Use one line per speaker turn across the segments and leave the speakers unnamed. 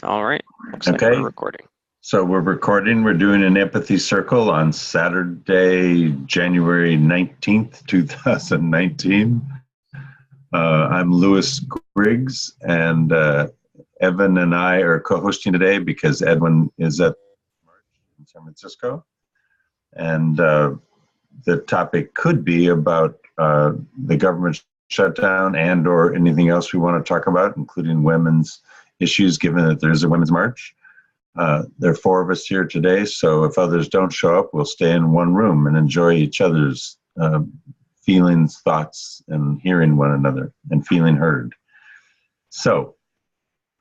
All right. Looks like we're
Okay,
recording.
so we're recording. We're doing an empathy circle on Saturday, January 19th, 2019. I'm Lewis Griggs, and Evan and I are co hosting today because Edwin is at in San Francisco. And the topic could be about the government shutdown and or anything else we want to talk about, including women's issues, given that there's a women's march. There are four of us here today, so if others don't show up, we'll stay in one room and enjoy each other's feelings, thoughts, and hearing one another and feeling heard. So,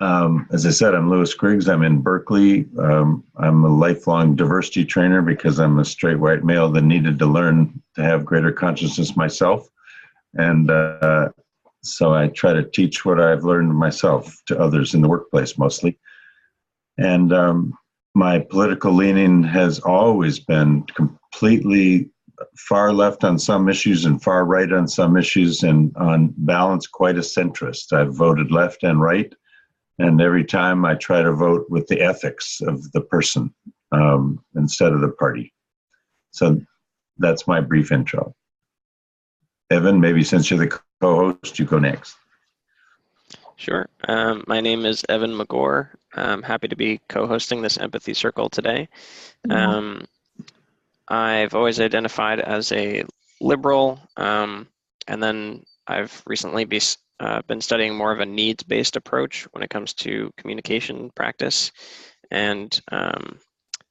as I said, I'm Lewis Griggs. I'm in Berkeley. I'm a lifelong diversity trainer because I'm a straight white male that needed to learn to have greater consciousness myself. And so I try to teach what I've learned myself to others in the workplace mostly. And my political leaning has always been completely far left on some issues and far right on some issues, and on balance, quite a centrist. I've voted left and right. And every time I try to vote with the ethics of the person instead of the party. So that's my brief intro. Evan, maybe since you're the co-host, you go next.
Sure. My name is Evan McGore. I'm happy to be co-hosting this empathy circle today. I've always identified as a liberal, and then I've recently been studying more of a needs-based approach when it comes to communication practice, and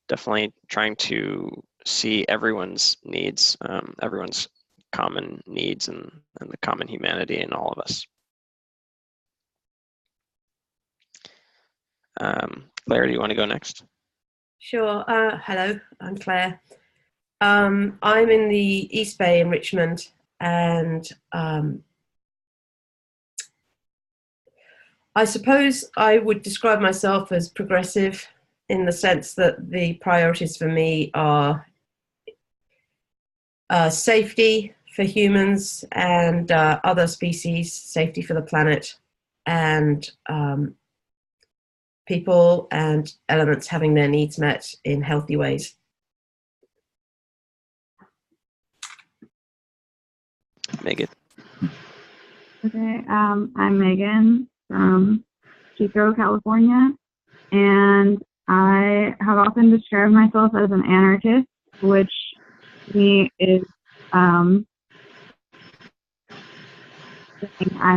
definitely trying to see everyone's needs, everyone's common needs, and the common humanity in all of us. Claire, do you want to go next?
Sure. Hello, I'm Claire. I'm in the East Bay in Richmond, and I suppose I would describe myself as progressive in the sense that the priorities for me are safety for humans and other species, safety for the planet, and people and elements having their needs met in healthy ways.
Megan.
Okay, I'm Megan from Chico, California, and I have often described myself as an anarchist, which to me is I'm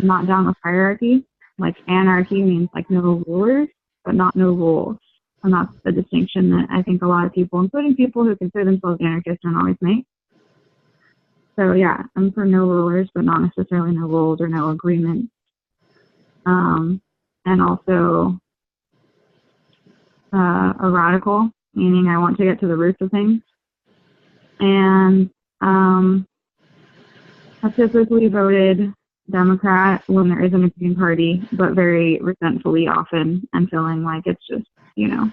not down with hierarchy. Like anarchy means like no rulers, but not no rules. And that's the distinction that I think a lot of people, including people who consider themselves anarchists, don't always make. So yeah, I'm for no rulers, but not necessarily no rules or no agreements. And also a radical, meaning I want to get to the roots of things. And I've typically voted Democrat when there isn't a Green Party, but very resentfully often, and feeling like it's just, the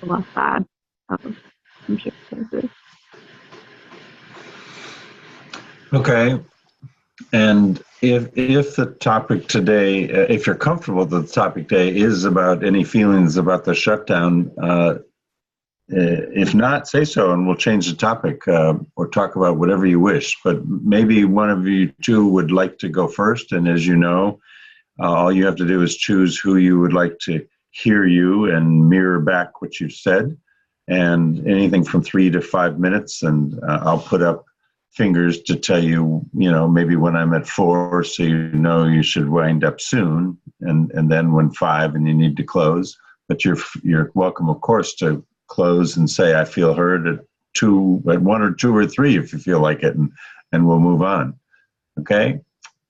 less bad of some shit places.
Okay. And if the topic today, if you're comfortable that the topic today is about any feelings about the shutdown, if not, say so, and we'll change the topic or talk about whatever you wish. But maybe one of you two would like to go first. And as you know, all you have to do is choose who you would like to hear you and mirror back what you've said. And anything from 3 to 5 minutes, and I'll put up fingers to tell you, maybe when I'm at 4, so you should wind up soon, and then when 5 and you need to close. But you're welcome, of course, to close and say I feel heard at 1 or 2 or 3 if you feel like it, and we'll move on. Okay?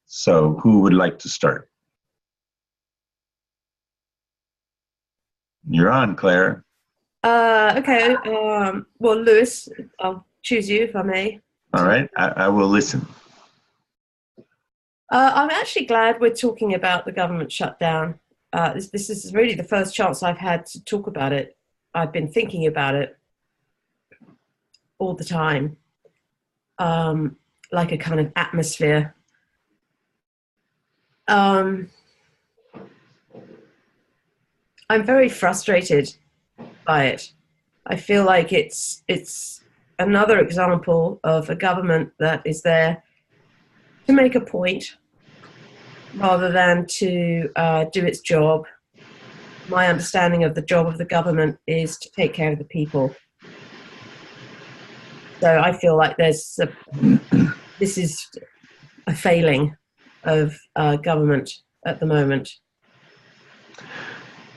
So who would like to start? You're on, Claire.
Okay. Well, Lewis, I'll choose you if I may.
All right, I will listen.
I'm actually glad we're talking about the government shutdown. This is really the first chance I've had to talk about it. I've been thinking about it all the time, like a kind of atmosphere. I'm very frustrated by it. I feel like it's another example of a government that is there to make a point rather than to do its job. My understanding of the job of the government is to take care of the people. So I feel like this is a failing of government at the moment.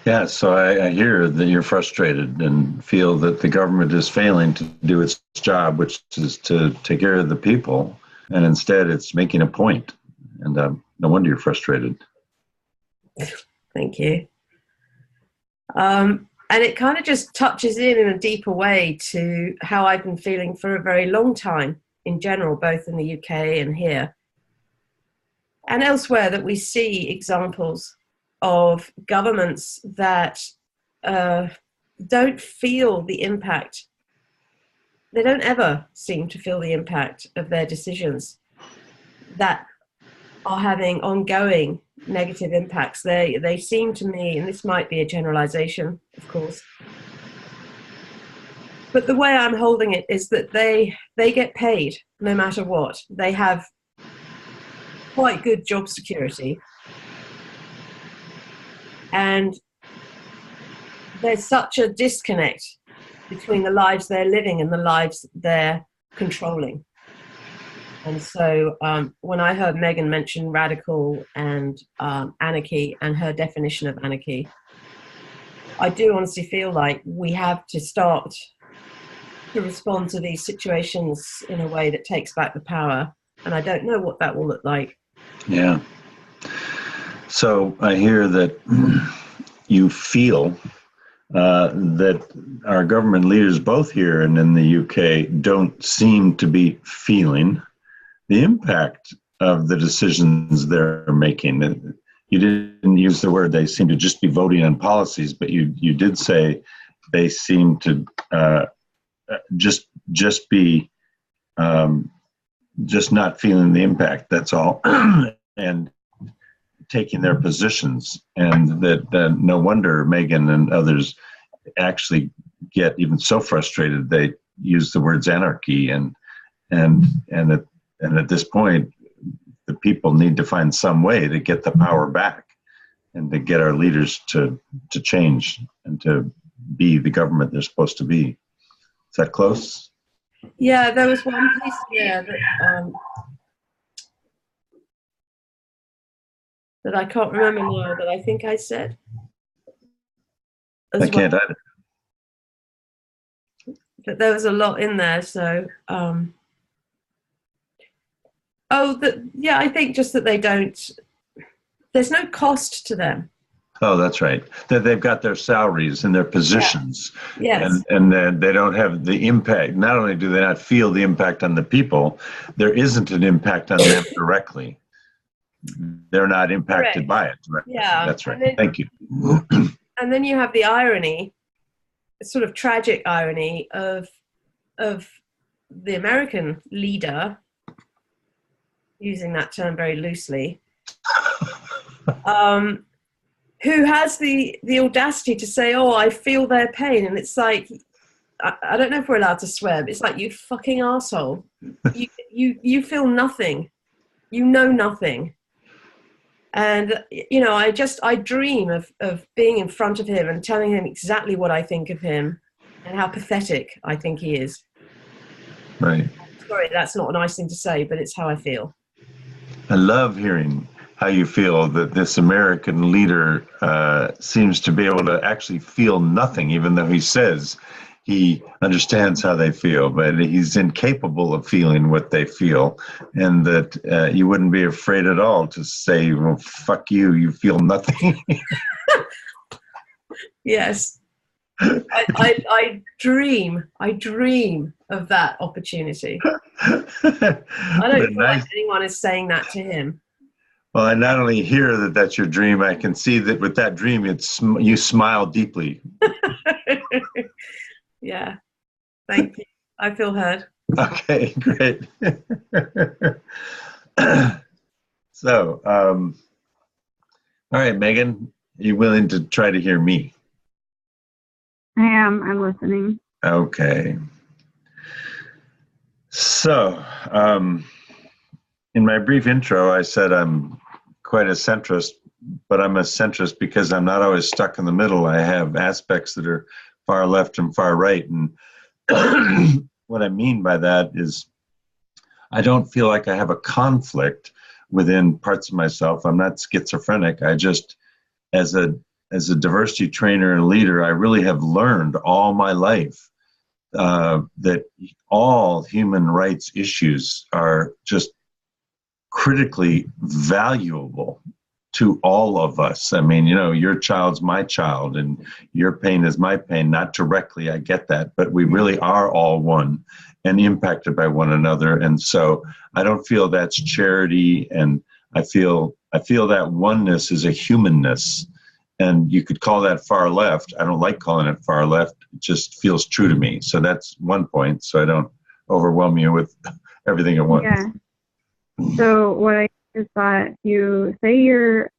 Yeah, so I hear that you're frustrated and feel that the government is failing to do its job, which is to take care of the people, and instead it's making a point. And no wonder you're frustrated.
Thank you. And it kind of just touches in a deeper way to how I've been feeling for a very long time in general, both in the UK and here. And elsewhere, that we see examples of governments that don't feel the impact. They don't ever seem to feel the impact of their decisions that are having ongoing negative impacts. They seem to me, and this might be a generalization, of course, but the way I'm holding it is that they get paid no matter what. They have quite good job security. And there's such a disconnect between the lives they're living and the lives they're controlling. And so when I heard Megan mention radical and anarchy and her definition of anarchy, I do honestly feel like we have to start to respond to these situations in a way that takes back the power. And I don't know what that will look like.
Yeah. So I hear that you feel that our government leaders, both here and in the UK, don't seem to be feeling the impact of the decisions they're making. You didn't use the word they seem to just be voting on policies, but you did say they seem to just be just not feeling the impact. That's all, and taking their positions, and that no wonder Megan and others actually get even so frustrated they use the words anarchy, and at this point the people need to find some way to get the power back and to get our leaders to change and to be the government they're supposed to be. Is that close?
Yeah, there was one piece there that I can't remember now, that I think I said.
I can't either.
But there was a lot in there, so I think just that they don't, there's no cost to them.
Oh, that's right. That they've got their salaries and their positions.
Yeah. Yes.
And they don't have the impact. Not only do they not feel the impact on the people, there isn't an impact on them directly. They're not impacted by it. Right?
Yeah.
That's right.
Then,
thank you.
And then you have the irony, sort of tragic irony of the American leader, using that term very loosely, who has the audacity to say, "Oh, I feel their pain," and it's like, I don't know if we're allowed to swear, but it's like, you fucking asshole, you feel nothing, you know nothing, and I dream of being in front of him and telling him exactly what I think of him and how pathetic I think he is.
Right.
Sorry, that's not a nice thing to say, but it's how I feel.
I love hearing how you feel that this American leader seems to be able to actually feel nothing, even though he says he understands how they feel, but he's incapable of feeling what they feel, and that you wouldn't be afraid at all to say, well, fuck you, you feel nothing.
Yes. I dream of that opportunity. I don't feel like anyone is saying that to him.
Well, I not only hear that that's your dream, I can see that with that dream, you smile deeply.
Yeah, thank you. I feel heard.
Okay, great. So, all right, Megan, are you willing to try to hear me?
I am. I'm listening.
Okay. So, in my brief intro, I said I'm quite a centrist, but I'm a centrist because I'm not always stuck in the middle. I have aspects that are far left and far right. And what I mean by that is I don't feel like I have a conflict within parts of myself. I'm not schizophrenic. I just, as a diversity trainer and leader, I really have learned all my life that all human rights issues are just critically valuable to all of us. I mean, you know, your child's my child and your pain is my pain, not directly, I get that, but we really are all one and impacted by one another. And so I don't feel that's charity, and I feel that oneness is a humanness. And you could call that far left. I don't like calling it far left. It just feels true to me. So that's one point, so I don't overwhelm you with everything at once.
Yeah. So what I is that when you say you're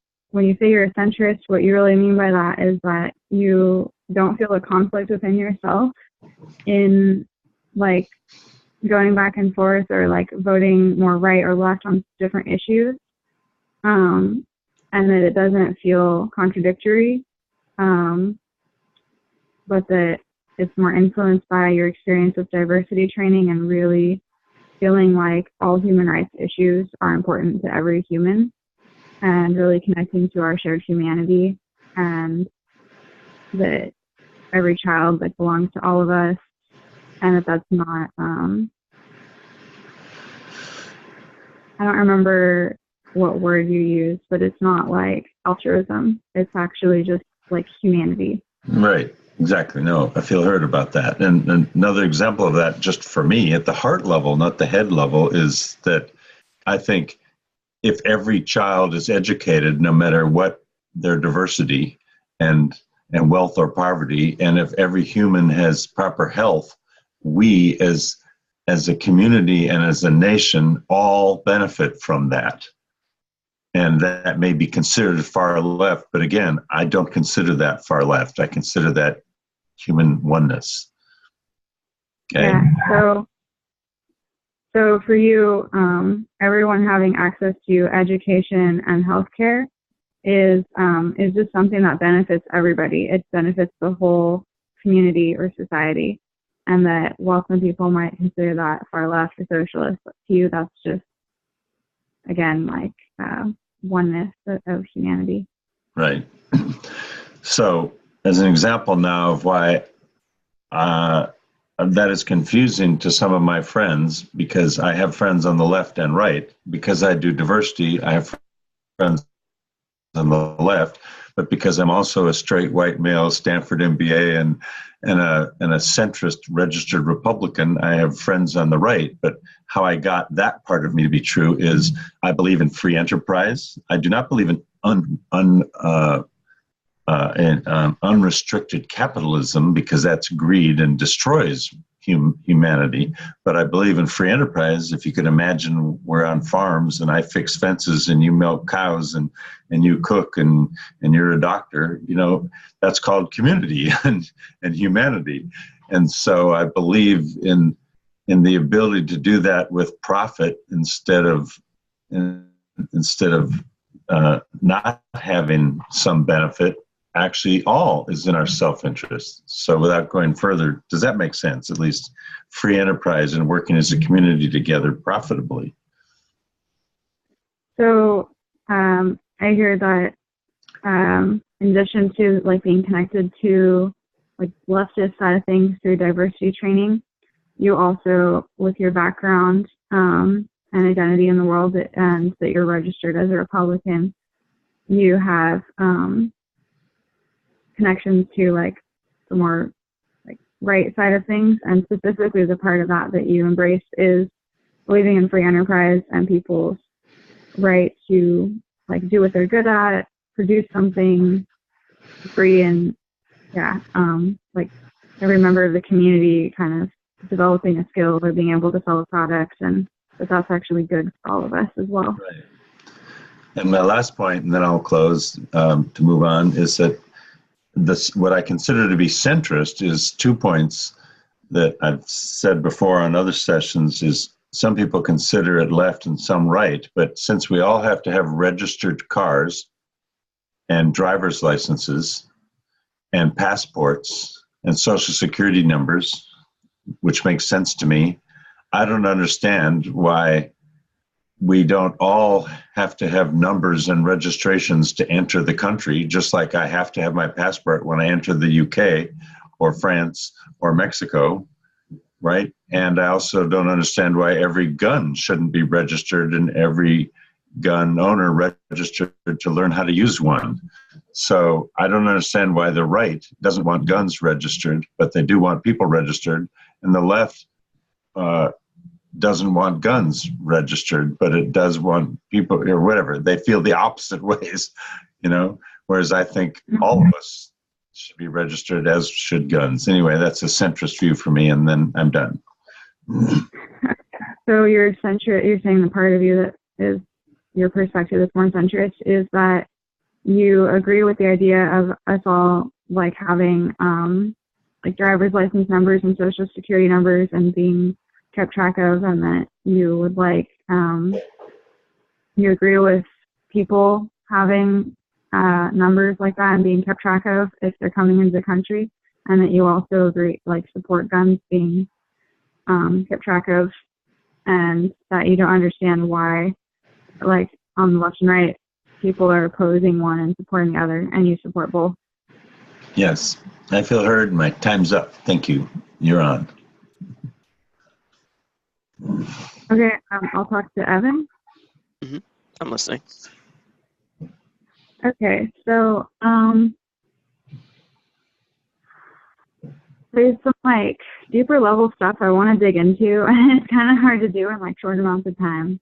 a centrist, what you really mean by that is that you don't feel a conflict within yourself in like going back and forth or like voting more right or left on different issues, and that it doesn't feel contradictory, but that it's more influenced by your experience with diversity training and really feeling like all human rights issues are important to every human and really connecting to our shared humanity, and that every child like belongs to all of us, and that's not I don't remember what word you used, but it's not like altruism. It's actually just like humanity.
Right. Exactly. No, I feel heard about that. And another example of that, just for me, at the heart level, not the head level, is that I think if every child is educated, no matter what their diversity and wealth or poverty, and if every human has proper health, we as a community and as a nation all benefit from that. And that may be considered far left, but again, I don't consider that far left. I consider that human oneness. Okay.
Yeah. So for you, everyone having access to education and healthcare is just something that benefits everybody. It benefits the whole community or society, and that while some people might consider that far left or socialist, but to you, that's just again like oneness of humanity.
Right. So, as an example now of why that is confusing to some of my friends, because I have friends on the left and right, because I do diversity, I have friends on the left, but because I'm also a straight white male, Stanford MBA, and a centrist registered Republican, I have friends on the right. But how I got that part of me to be true is I believe in free enterprise. I do not believe in unrestricted capitalism, because that's greed and destroys humanity. But I believe in free enterprise. If you could imagine, we're on farms and I fix fences and you milk cows and you cook and you're a doctor, you know, that's called community and humanity. And so I believe in the ability to do that with profit instead of not having some benefit. Actually, all is in our self-interest. So without going further, does that make sense? At least free enterprise and working as a community together profitably.
So I hear that in addition to like being connected to like leftist side of things through diversity training, you also, with your background and identity in the world, and that you're registered as a Republican, you have connections to like the more like right side of things, and specifically the part of that you embrace is believing in free enterprise and people's right to like do what they're good at, produce something free, and like every member of the community kind of developing a skill or being able to sell a product, and that's actually good for all of us as well.
Right. And my last point, and then I'll close to move on, is that what I consider to be centrist is 2 points that I've said before on other sessions. Is some people consider it left and some right, but since we all have to have registered cars and driver's licenses and passports and social security numbers, which makes sense to me, I don't understand why we don't all have to have numbers and registrations to enter the country, just like I have to have my passport when I enter the UK or France or Mexico, right? And I also don't understand why every gun shouldn't be registered and every gun owner registered to learn how to use one. So I don't understand why the right doesn't want guns registered, but they do want people registered, and the left doesn't want guns registered, but it does want people, or whatever. They feel the opposite ways, whereas I think all of us should be registered, as should guns. Anyway, that's a centrist view for me, and then I'm done.
So you're saying the part of you that is your perspective that's more centrist is that you agree with the idea of us all like having like driver's license numbers and social security numbers and being kept track of, and that you would like you agree with people having numbers like that and being kept track of if they're coming into the country, and that you also agree support guns being kept track of, and that you don't understand why on the left and right people are opposing one and supporting the other, and you support both.
Yes, I feel heard. My time's up. Thank you. You're on.
Okay, I'll talk to Evan.
Mm-hmm. I'm listening.
Okay, so there's some deeper level stuff I want to dig into, and it's kind of hard to do in short amounts of time.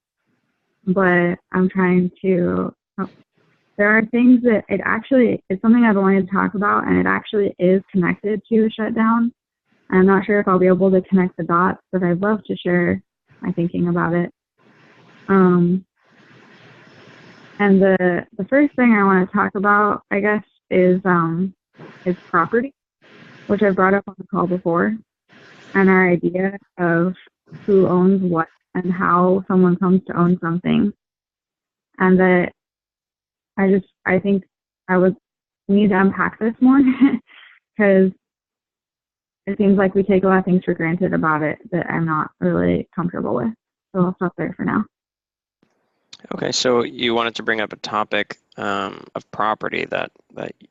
But I'm trying to. There are things that it's something I've wanted to talk about, and it actually is connected to the shutdown. I'm not sure if I'll be able to connect the dots, but I'd love to share my thinking about it. And the first thing I want to talk about, I guess, is property, which I've brought up on the call before, and our idea of who owns what and how someone comes to own something. And that I think we need to unpack this more because it seems like we take a lot of things for granted about it that I'm not really comfortable with. So I'll stop there for now.
Okay, so you wanted to bring up a topic of property that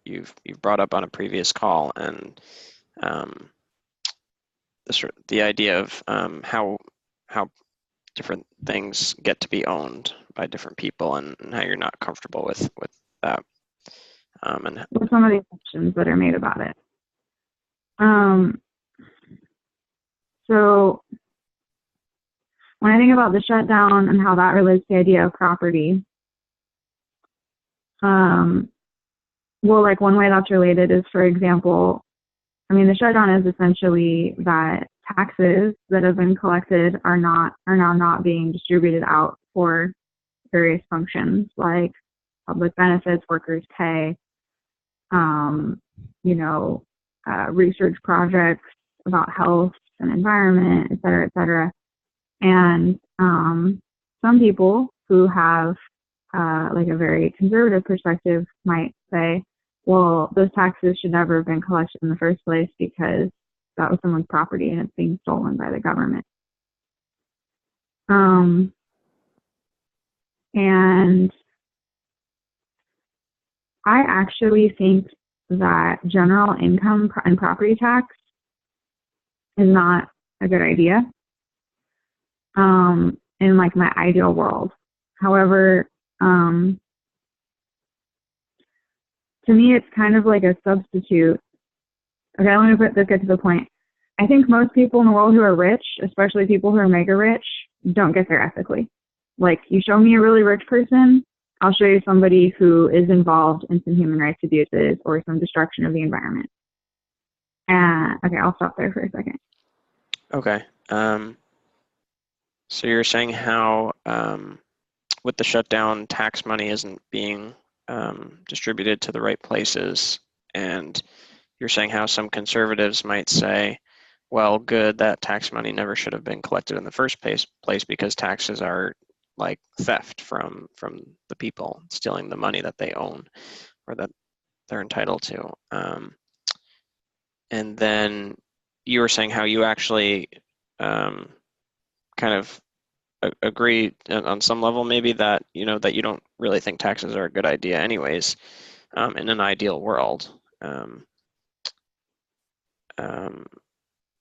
you've brought up on a previous call, and the idea of how different things get to be owned by different people, and how you're not comfortable with that. And
with some of the assumptions that are made about it. So when I think about the shutdown and how that relates to the idea of property, one way that's related is, for example, the shutdown is essentially that taxes that have been collected are now not being distributed out for various functions like public benefits, workers' pay, research projects about health and environment, et cetera, et cetera. And some people who have a very conservative perspective might say, well, those taxes should never have been collected in the first place because that was someone's property and it's being stolen by the government. And I actually think that general income and property tax is not a good idea in my ideal world. However, to me, it's kind of like a substitute. Okay, let me get to the point. I think most people in the world who are rich, especially people who are mega rich, don't get there ethically. You show me a really rich person, I'll show you somebody who is involved in some human rights abuses or some destruction of the environment. Okay, I'll stop there for a second.
Okay. So you're saying how with the shutdown, tax money isn't being distributed to the right places, And you're saying how some conservatives might say, well, good, that tax money never should have been collected in the first place because taxes are like theft from the people, stealing the money that they own or that they're entitled to. And then you were saying how you actually kind of agree on some level maybe that, that you don't really think taxes are a good idea anyways, in an ideal world. And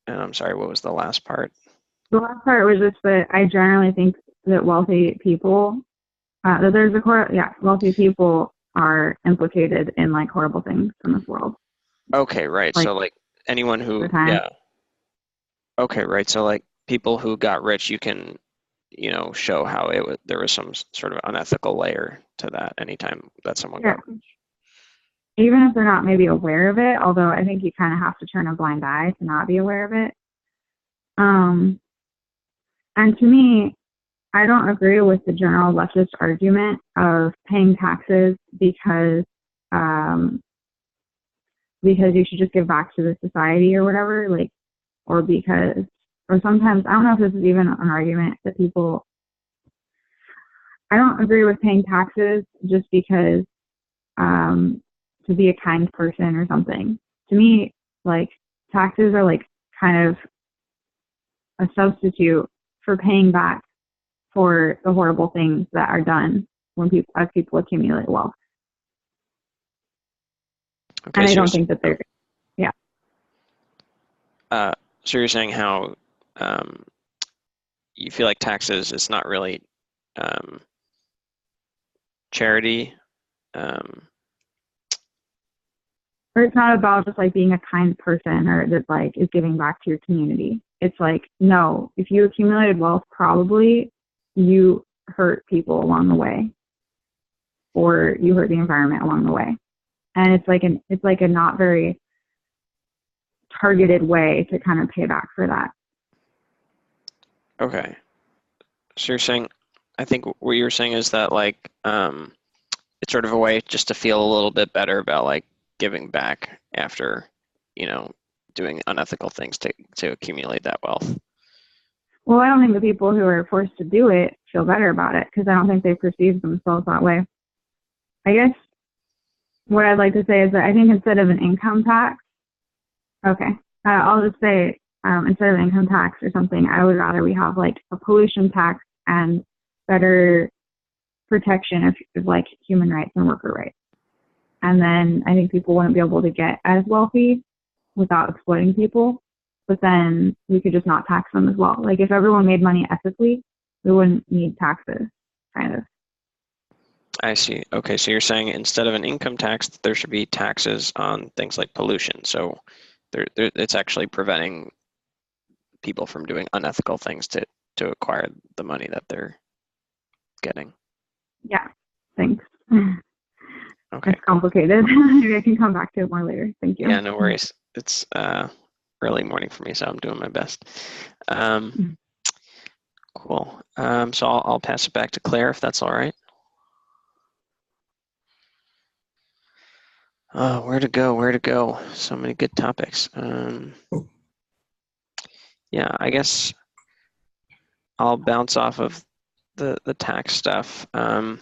I'm sorry, what was the last part?
The last part was just that I generally think that wealthy people, wealthy people are implicated in like horrible things in this world.
Okay, right.
Like,
so like anyone who,
time.
yeah. Okay, right. So like people who got rich, you can, show how there was some sort of unethical layer to that anytime that someone got rich.
Even if they're not maybe aware of it, although I think you kind of have to turn a blind eye to not be aware of it. And to me, I don't agree with the general leftist argument of paying taxes because you should just give back to the society or whatever, like, or sometimes, I don't know if this is even an argument that people, I don't agree with paying taxes just because to be a kind person or something. To me, like, taxes are like kind of a substitute for paying back for the horrible things that are done as people accumulate wealth.
Okay,
and I don't think that they're,
so you're saying how you feel like taxes is not really charity,
or it's not about just like being a kind person or that like is giving back to your community. It's like, no, if you accumulated wealth, probably you hurt people along the way, or you hurt the environment along the way. And it's like a not very targeted way to kind of pay back for that.
Okay. So you're saying, I think what you're saying is that like it's sort of a way just to feel a little bit better about like giving back after, doing unethical things to accumulate that wealth.
Well, I don't think the people who are forced to do it feel better about it because I don't think they perceive themselves that way. I guess what I'd like to say is that I think instead of an income tax, I'll just say instead of income tax or something, I would rather we have like a pollution tax and better protection of like human rights and worker rights. And then I think people wouldn't be able to get as wealthy without exploiting people, but then we could just not tax them as well. Like if everyone made money ethically, we wouldn't need taxes, kind of.
I see. Okay, so you're saying instead of an income tax, there should be taxes on things like pollution. So it's actually preventing people from doing unethical things to acquire the money that they're getting.
Yeah, thanks.
Okay.
It's complicated. Maybe I can come back to it more later. Thank you.
Yeah, no worries. It's early morning for me, so I'm doing my best. Cool. So I'll pass it back to Claire if that's all right. Oh, where to go? So many good topics. Yeah, I guess I'll bounce off of the tax stuff. I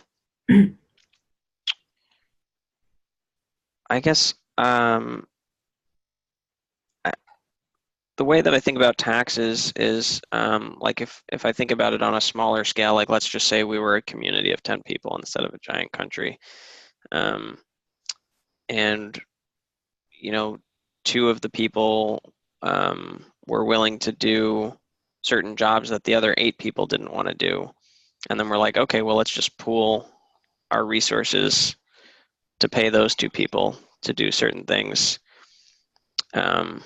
guess the way that I think about taxes is like if I think about it on a smaller scale, like let's just say we were a community of 10 people instead of a giant country. And, two of the people were willing to do certain jobs that the other 8 people didn't want to do. And then we're like, okay, well, let's just pool our resources to pay those 2 people to do certain things. And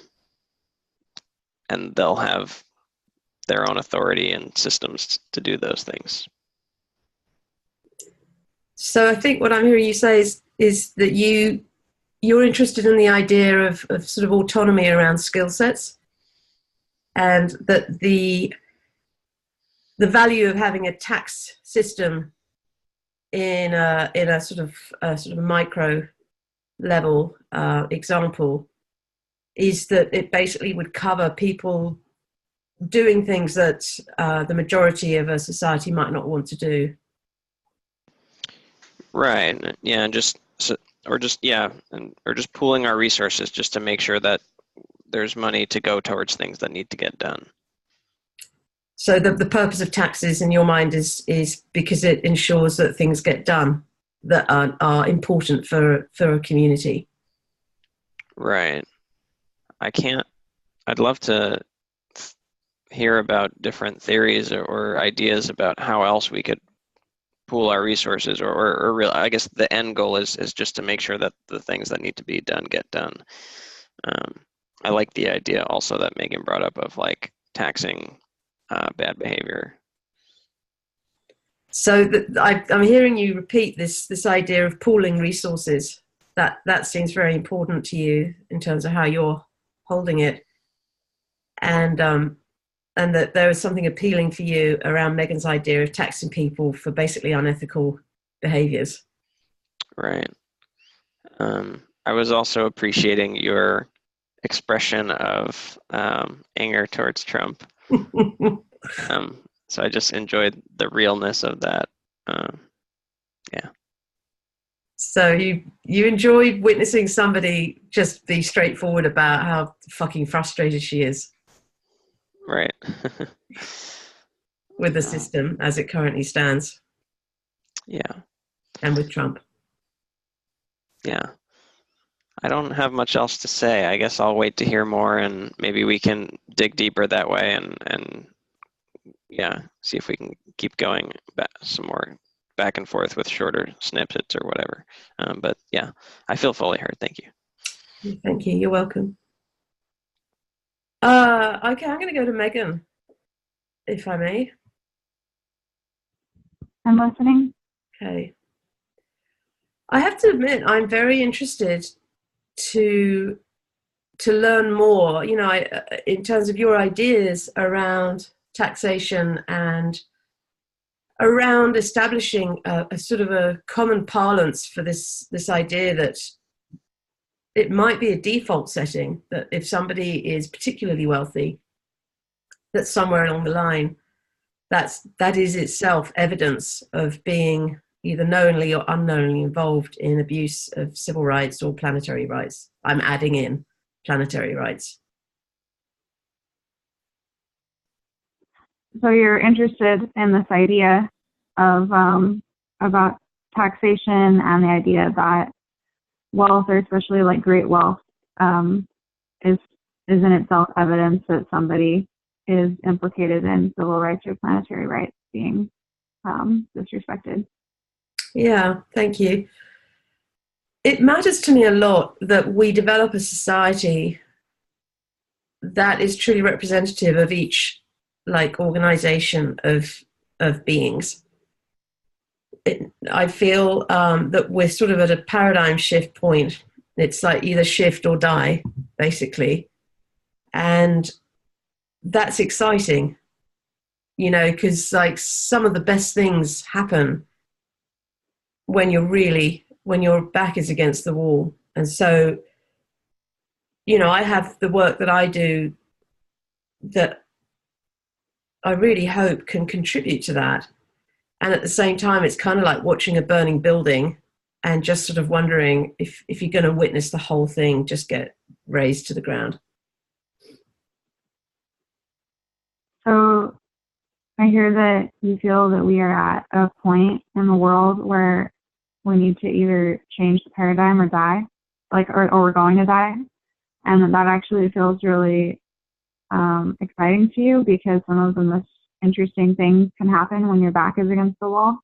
they'll have their own authority and systems to do those things.
So I think what I'm hearing you say is that you're interested in the idea of sort of autonomy around skill sets, and that the value of having a tax system in a sort of micro level example is that it basically would cover people doing things that the majority of a society might not want to do.
Right. Yeah. And just or just pooling our resources just to make sure that there's money to go towards things that need to get done.
So the purpose of taxes in your mind is because it ensures that things get done that are important for a community.
Right. I'd love to hear about different theories or ideas about how else we could pool our resources or real, I guess the end goal is just to make sure that the things that need to be done get done. I like the idea also that Megan brought up of like taxing bad behavior.
So I'm hearing you repeat this idea of pooling resources. That seems very important to you in terms of how you're holding it, and that there is something appealing for you around Megan's idea of taxing people for basically unethical behaviors.
Right. I was also appreciating your expression of anger towards Trump. So I just enjoyed the realness of that. Yeah.
So you enjoyed witnessing somebody just be straightforward about how fucking frustrated she is.
Right.
With the system as it currently stands.
Yeah.
And with Trump.
Yeah. I don't have much else to say. I guess I'll wait to hear more and maybe we can dig deeper that way and yeah, see if we can keep going some more back and forth with shorter snippets or whatever. But yeah, I feel fully heard. Thank you.
Thank you. You're welcome. Okay, I'm going to go to Megan, if I may.
I'm listening.
Okay. I have to admit, I'm very interested to learn more, you know, in terms of your ideas around taxation and around establishing a sort of a common parlance for this idea that it might be a default setting that if somebody is particularly wealthy, that somewhere along the line, that is itself evidence of being either knowingly or unknowingly involved in abuse of civil rights or planetary rights. I'm adding in planetary rights.
So you're interested in this idea of about taxation and the idea that wealth, or especially like great wealth, is in itself evidence that somebody is implicated in civil rights or planetary rights being disrespected.
Yeah, thank you. It matters to me a lot that we develop a society that is truly representative of each like organization of beings. I feel that we're sort of at a paradigm shift point. It's like either shift or die, basically. And that's exciting, you know, because like some of the best things happen when your back is against the wall. And so, you know, I have the work that I do that I really hope can contribute to that. And at the same time, it's kind of like watching a burning building and just sort of wondering if you're going to witness the whole thing just get razed to the ground.
So I hear that you feel that we are at a point in the world where we need to either change the paradigm or die, like, or we're going to die. And that actually feels really exciting to you, because some of the most interesting things can happen when your back is against the wall.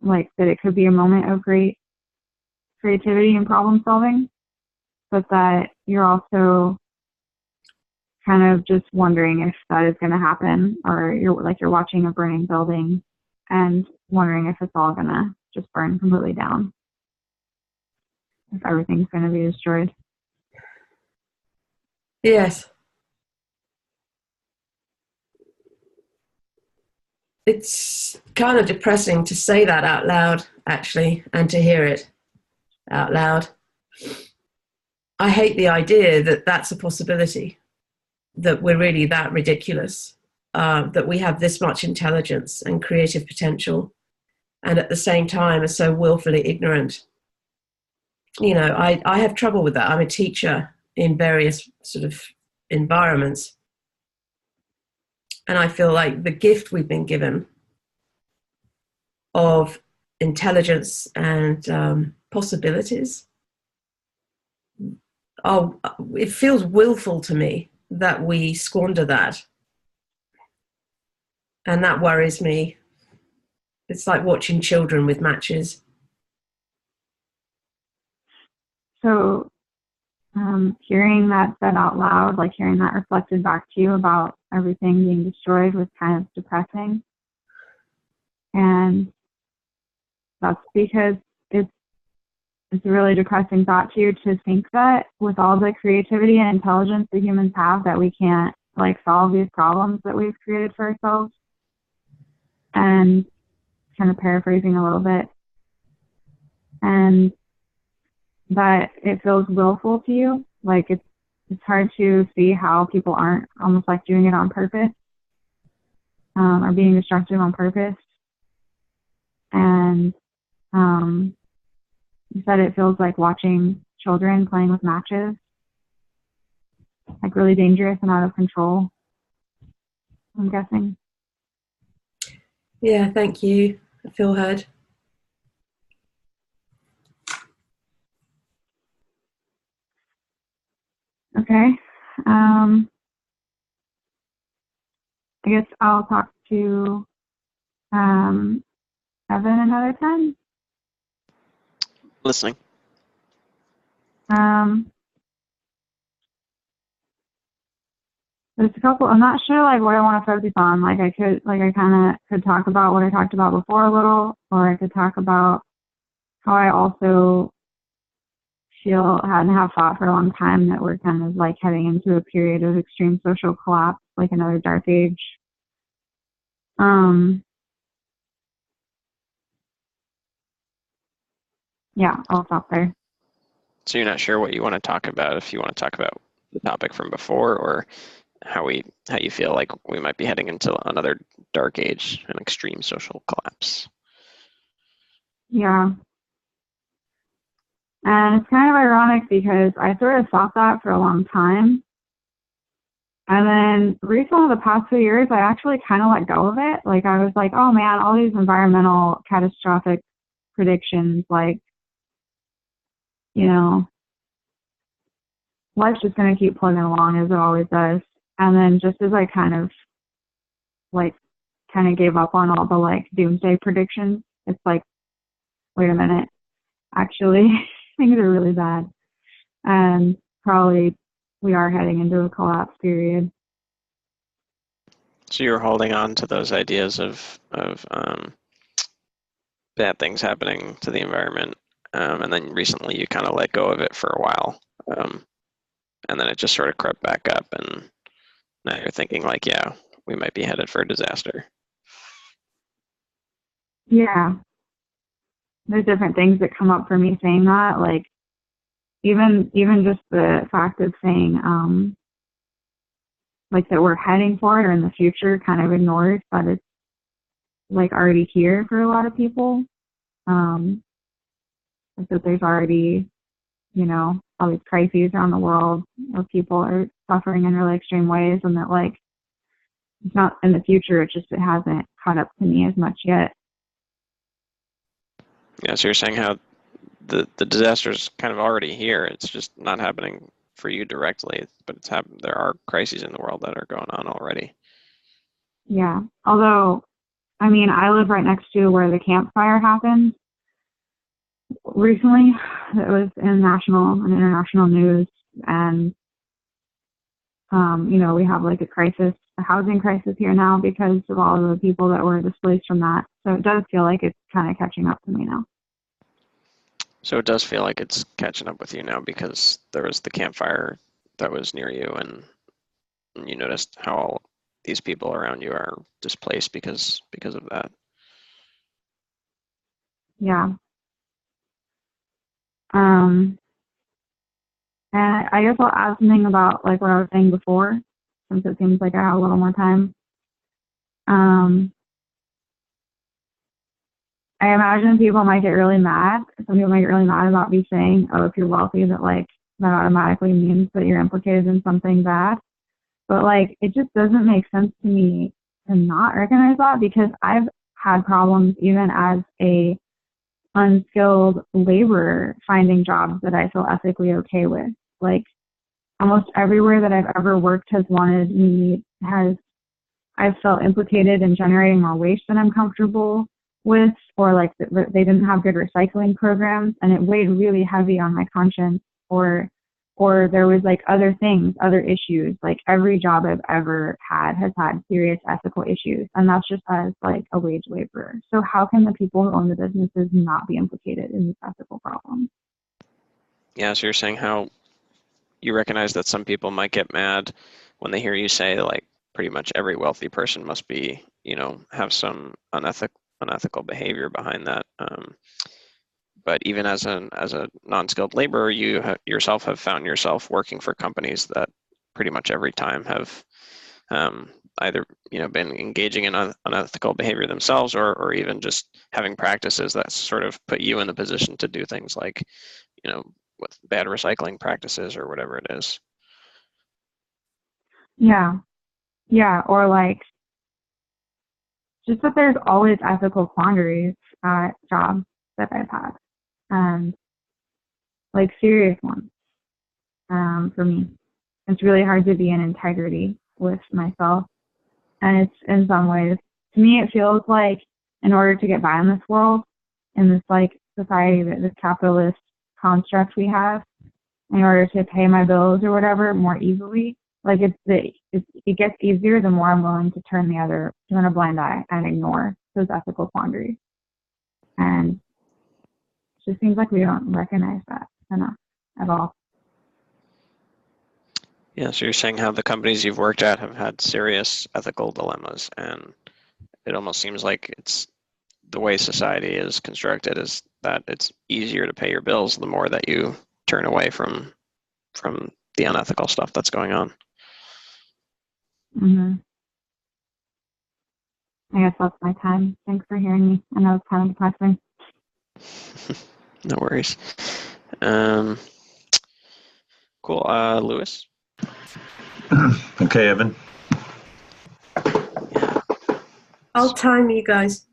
Like that it could be a moment of great creativity and problem solving, but that you're also kind of just wondering if that is going to happen, or you're watching a burning building and wondering if it's all going to just burn completely down, if everything's going to be destroyed.
Yes. it's kind of depressing to say that out loud, actually, and to hear it out loud. I hate the idea that that's a possibility, that we're really that ridiculous, that we have this much intelligence and creative potential, and at the same time are so willfully ignorant. You know, I have trouble with that. I'm a teacher in various sort of environments, and I feel like the gift we've been given of intelligence and possibilities, it feels willful to me that we squander that. And that worries me. It's like watching children with matches.
So hearing that said out loud, like hearing that reflected back to you about everything being destroyed was kind of depressing. And that's because it's a really depressing thought to you to think that with all the creativity and intelligence that humans have, that we can't like solve these problems that we've created for ourselves. And kind of paraphrasing a little bit, and that it feels willful to you. Like it's hard to see how people aren't almost like doing it on purpose, or being destructive on purpose. And you said it feels like watching children playing with matches, like really dangerous and out of control, I'm guessing.
Yeah, thank you. I feel heard.
Okay. I guess I'll talk to Evan another time.
Listening.
There's a couple. I'm not sure like what I want to focus on. Like I kind of could talk about what I talked about before a little, or I could talk about how I also feel and have thought for a long time that we're kind of like heading into a period of extreme social collapse, like another dark age. Yeah, I'll stop there.
So you're not sure what you want to talk about, if you want to talk about the topic from before, or how you feel like we might be heading into another dark age, an extreme social collapse.
Yeah. And it's kind of ironic because I sort of thought that for a long time. And then recently, the past few years, I actually kind of let go of it. Like I was like, oh man, all these environmental catastrophic predictions, like, you know, life's just going to keep plugging along as it always does. And then just as I kind of gave up on all the like doomsday predictions, it's like, wait a minute, actually things are really bad. And probably we are heading into a collapse period.
So you're holding on to those ideas of bad things happening to the environment, and then recently you kind of let go of it for a while, and then it just sort of crept back up, and now you're thinking like, yeah, we might be headed for a disaster.
Yeah. There's different things that come up for me saying that, like even just the fact of saying like that we're heading for it or in the future kind of ignores that it's like already here for a lot of people. Like that there's already, you know, all these crises around the world where people are suffering in really extreme ways, and that like it's not in the future, it hasn't caught up to me as much yet.
Yeah, so you're saying how the disaster is kind of already here. It's just not happening for you directly, but it's happened. There are crises in the world that are going on already.
Yeah. Although, I mean, I live right next to where the campfire happened recently. It was in national and international news, and you know, we have like a housing crisis here now because of all of the people that were displaced from that. So it does feel like it's kind of catching up to me now.
So it does feel like it's catching up with you now because there was the campfire that was near you, and you noticed how all these people around you are displaced because of that.
Yeah. And I guess I'll add something about like what I was saying before, since it seems like I have a little more time. I imagine people might get really mad. Some people might get really mad about me saying, oh, if you're wealthy, that like that automatically means that you're implicated in something bad. But like it just doesn't make sense to me to not recognize that, because I've had problems even as a unskilled laborer finding jobs that I feel ethically okay with. Like almost everywhere that I've ever worked I've felt implicated in generating more waste than I'm comfortable with, or like they didn't have good recycling programs, and it weighed really heavy on my conscience, or there was like other things, other issues. Like every job I've ever had has had serious ethical issues, and that's just as like a wage laborer. So how can the people who own the businesses not be implicated in these ethical problems?
Yeah, so you're saying how you recognize that some people might get mad when they hear you say like pretty much every wealthy person must be, have some unethical behavior behind that. But even as a non-skilled laborer, you yourself have found yourself working for companies that pretty much every time have either been engaging in unethical behavior themselves, or even just having practices that sort of put you in the position to do things like with bad recycling practices or whatever it is.
Yeah, or like just that there's always ethical quandaries at jobs that I've had, and like serious ones. For me, it's really hard to be in integrity with myself, and it's in some ways, to me, it feels like in order to get by in this world, in this like society, this capitalist construct we have, in order to pay my bills or whatever more easily, like it gets easier the more I'm willing to turn a blind eye and ignore those ethical quandaries. And it just seems like we don't recognize that enough at all.
Yeah, so you're saying how the companies you've worked at have had serious ethical dilemmas, and it almost seems like it's the way society is constructed is that it's easier to pay your bills the more that you turn away from the unethical stuff that's going on.
Mm-hmm. I guess that's my time. Thanks for hearing me. I know it's kind of depressing.
No worries. Cool. Lewis?
Okay, Evan.
Yeah.
I'll time you guys.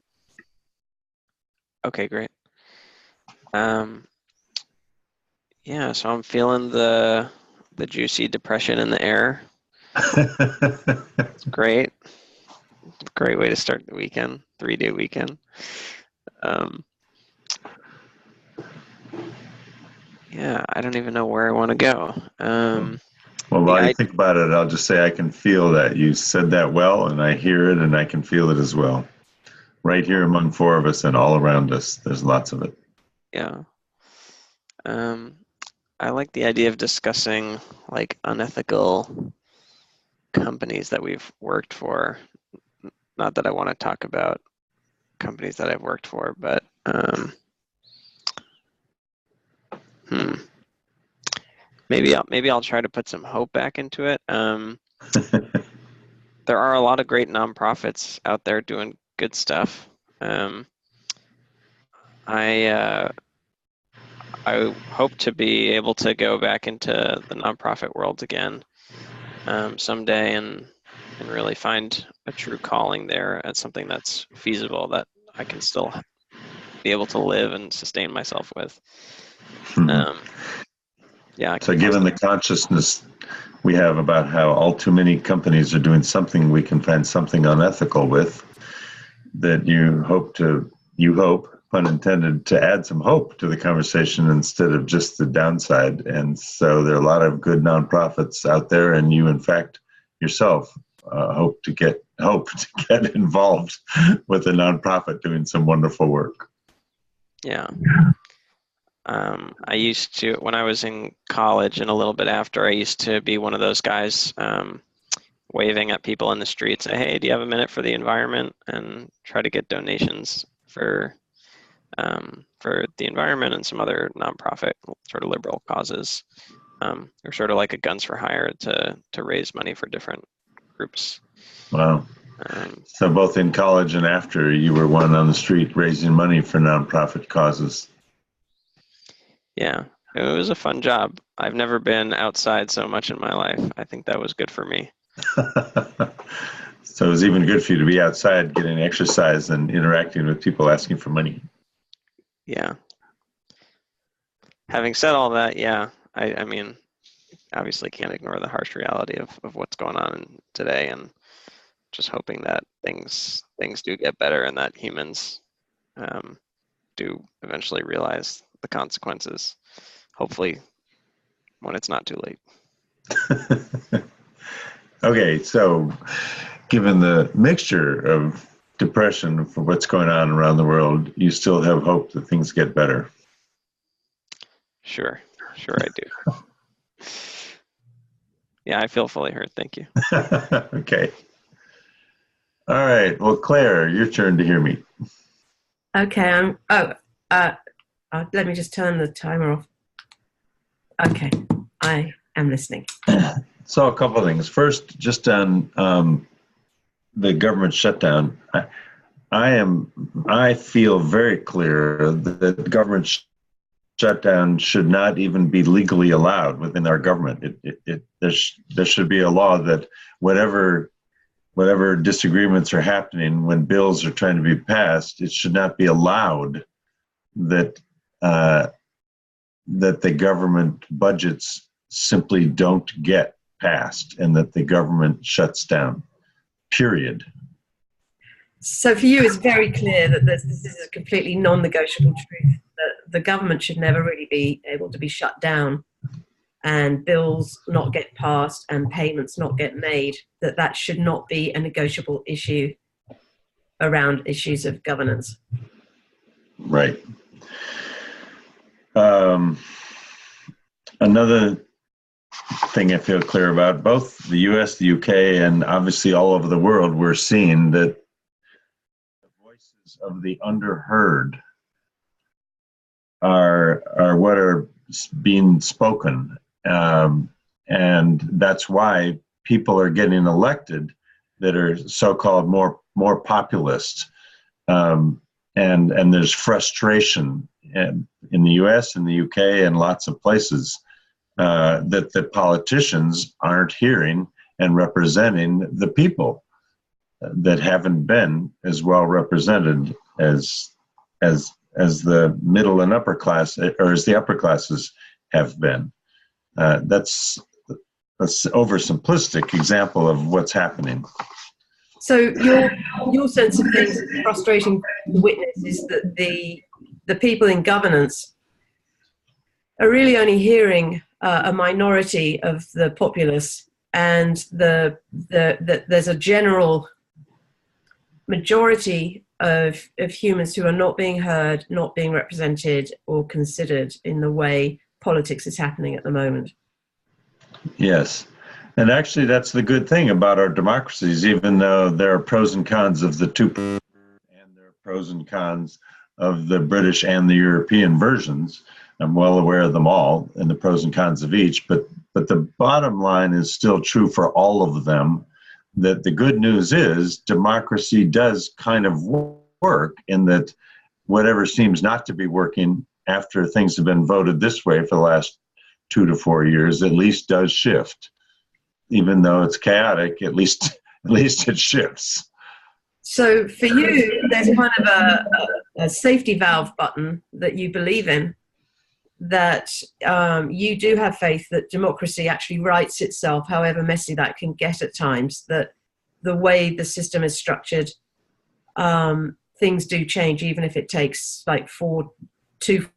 Okay, great. Yeah, so I'm feeling the juicy depression in the air. It's great. Great way to start the weekend, 3-day weekend. Yeah, I don't even know where I want to go.
Well, while you think about it, I'll just say I can feel that. You said that well, and I hear it, and I can feel it as well. Right here among four of us and all around us, there's lots of it.
Yeah. I like the idea of discussing like unethical companies that we've worked for. Not that I want to talk about companies that I've worked for, but maybe I'll try to put some hope back into it. There are a lot of great nonprofits out there doing good stuff. I hope to be able to go back into the nonprofit world again someday and really find a true calling there at something that's feasible that I can still be able to live and sustain myself with. Yeah.
So given the consciousness we have about how all too many companies are doing something we can find something unethical with, that you hope, pun intended, to add some hope to the conversation instead of just the downside. And so there are a lot of good nonprofits out there, and you, in fact, yourself hope to get involved with a nonprofit doing some wonderful work.
Yeah. I used to, when I was in college and a little bit after, I used to be one of those guys waving at people in the street, say, hey, do you have a minute for the environment? And try to get donations for the environment and some other nonprofit sort of liberal causes. Or sort of like a Guns for Hire to raise money for different groups.
Wow. So both in college and after, you were one on the street raising money for nonprofit causes.
Yeah, it was a fun job. I've never been outside so much in my life. I think that was good for me.
So it was even good for you to be outside getting exercise and interacting with people asking for money.
Yeah. Having said all that, yeah, I mean, obviously can't ignore the harsh reality of what's going on today, and just hoping that things do get better and that humans do eventually realize the consequences, hopefully when it's not too late.
Okay, so given the mixture of depression for what's going on around the world, you still have hope that things get better.
Sure I do. Yeah, I feel fully heard. Thank you.
Okay. All right. Well, Claire, your turn to hear me.
Okay. Let me just turn the timer off. Okay, I am listening.
So a couple of things. First, just on the government shutdown, I feel very clear that government shutdown should not even be legally allowed within our government. There should be a law that whatever disagreements are happening when bills are trying to be passed, it should not be allowed that that the government budgets simply don't get passed and that the government shuts down. Period.
So for you, it's very clear that this is a completely non-negotiable truth, that the government should never really be able to be shut down and bills not get passed and payments not get made, that should not be a negotiable issue around issues of governance.
Right. Another thing I feel clear about, both the US, the UK, and obviously all over the world, we're seeing that the voices of the underheard are what are being spoken. And that's why people are getting elected that are so-called more populist. And there's frustration in the US and the UK and lots of places that the politicians aren't hearing and representing the people that haven't been as well represented as the middle and upper class, or as the upper classes have been. That's oversimplistic example of what's happening.
So your sense of things is frustrating to witness is that the people in governance are really only hearing a minority of the populace, and there's a general majority of humans who are not being heard, not being represented or considered in the way politics is happening at the moment.
Yes. And actually, that's the good thing about our democracies, even though there are pros and cons of the two, and there are pros and cons of the British and the European versions. I'm well aware of them all and the pros and cons of each, but the bottom line is still true for all of them, that the good news is democracy does kind of work in that whatever seems not to be working after things have been voted this way for the last 2 to 4 years, at least does shift. Even though it's chaotic, at least it shifts.
So for you, there's kind of a safety valve button that you believe in, that you do have faith that democracy actually rights itself, however messy that can get at times, that the way the system is structured, things do change, even if it takes like 4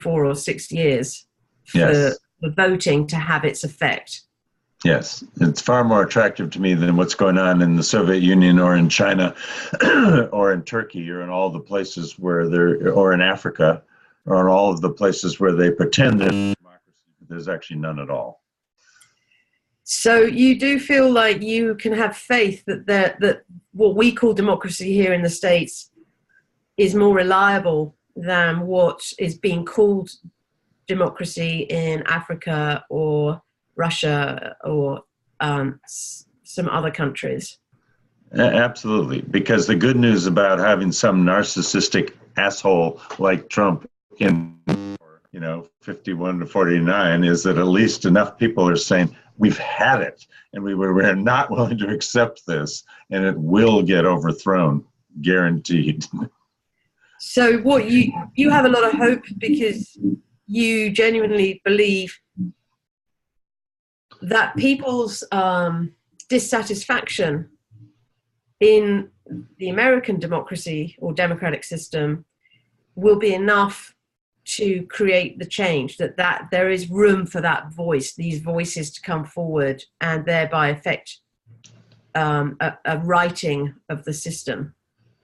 or 6 years for
Yes.
the voting to have its effect.
Yes, it's far more attractive to me than what's going on in the Soviet Union or in China or in Turkey or in all the places where or in Africa or in all of the places where they pretend there's democracy, but there's actually none at all.
So you do feel like you can have faith that what we call democracy here in the States is more reliable than what is being called democracy in Africa or Russia or some other countries.
Absolutely, because the good news about having some narcissistic asshole like Trump in, 51 to 49 is that at least enough people are saying we've had it and we're not willing to accept this, and it will get overthrown, guaranteed.
So what you have a lot of hope because you genuinely believe that people's dissatisfaction in the American democracy or democratic system will be enough to create the change, that there is room for that voice, these voices to come forward and thereby affect a righting of the system.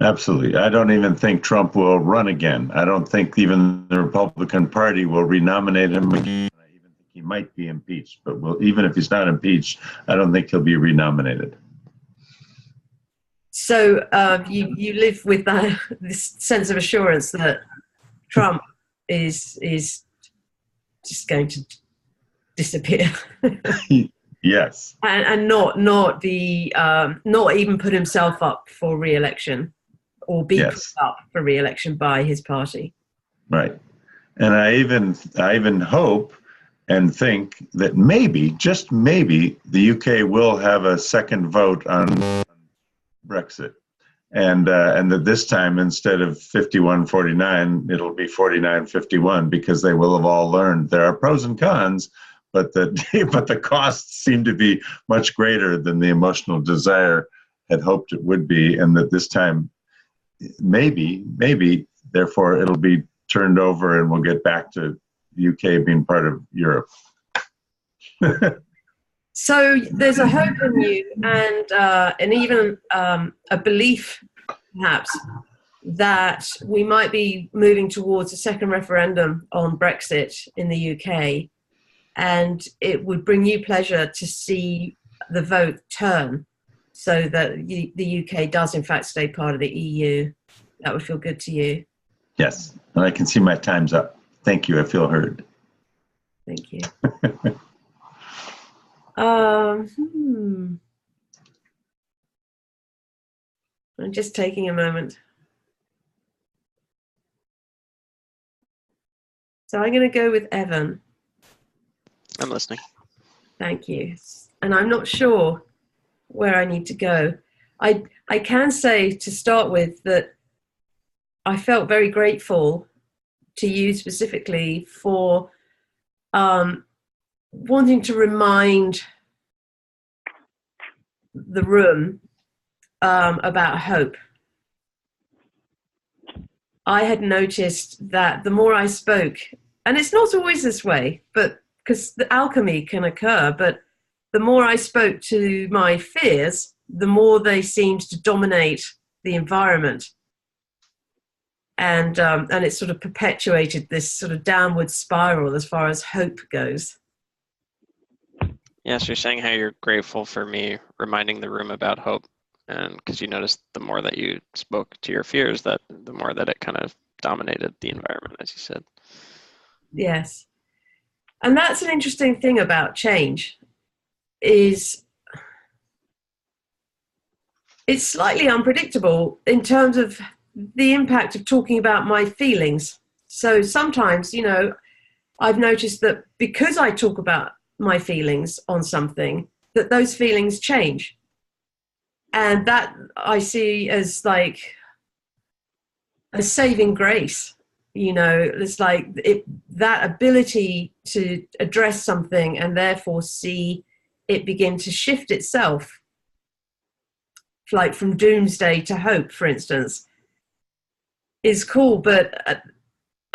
Absolutely. I don't even think Trump will run again. I don't think even the Republican Party will renominate him again. I even think he might be impeached, but even if he's not impeached, I don't think he'll be renominated.
So you live with this sense of assurance that Trump is just going to disappear.
Yes.
And not even put himself up for re-election or be put up for re-election by his party.
Right. And I even hope and think that maybe, just maybe, the UK will have a second vote on Brexit. And that this time, instead of 51-49, it'll be 49-51, because they will have all learned there are pros and cons, but the costs seem to be much greater than the emotional desire had hoped it would be, and that this time, maybe, therefore, it'll be turned over and we'll get back to the UK being part of Europe.
So there's a hope in you, and even a belief, perhaps, that we might be moving towards a second referendum on Brexit in the UK, and it would bring you pleasure to see the vote turn so that the UK does in fact stay part of the EU. That would feel good to you.
Yes, and I can see my time's up. Thank you. I feel heard.
Thank you. I'm just taking a moment. So I'm going to go with Evan.
I'm listening.
Thank you. And I'm not sure where I need to go. I can say to start with that I felt very grateful to you specifically for wanting to remind the room about hope. I had noticed that the more I spoke, and it's not always this way, but because the alchemy can occur, but the more I spoke to my fears, the more they seemed to dominate the environment. And it sort of perpetuated this sort of downward spiral as far as hope goes.
Yeah, so you're saying how you're grateful for me reminding the room about hope, and because you noticed the more that you spoke to your fears, that the more that it kind of dominated the environment, as you said.
Yes. And that's an interesting thing about change, is it's slightly unpredictable in terms of the impact of talking about my feelings. So sometimes, I've noticed that because I talk about my feelings on something, that those feelings change. And that I see as like a saving grace. It's like that ability to address something and therefore see it begin to shift itself, like from doomsday to hope, for instance, is cool. But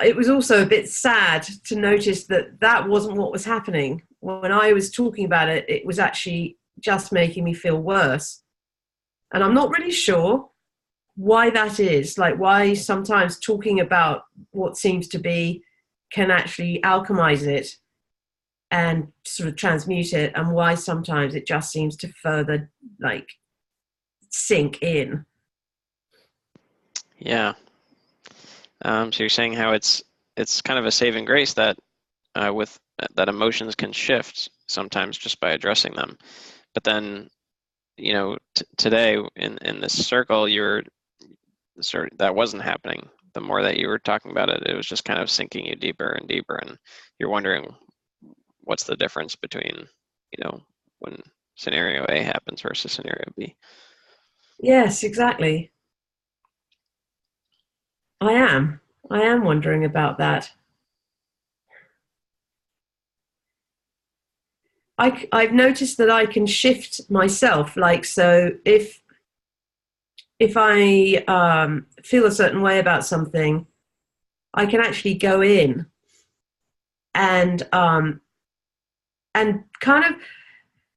it was also a bit sad to notice that wasn't what was happening. When I was talking about it, it was actually just making me feel worse. And I'm not really sure why that is, like why sometimes talking about what seems to be can actually alchemize it. and sort of transmute it, and why sometimes it just seems to further like sink in.
Yeah. So you're saying how it's kind of a saving grace that with that emotions can shift sometimes just by addressing them. But then, today in this circle, that wasn't happening. The more that you were talking about it, it was just kind of sinking you deeper and deeper, and you're wondering what's the difference between, when scenario A happens versus scenario B.
Yes, exactly. I am wondering about that. I've noticed that I can shift myself. Like, so if I feel a certain way about something, I can actually go in and kind of,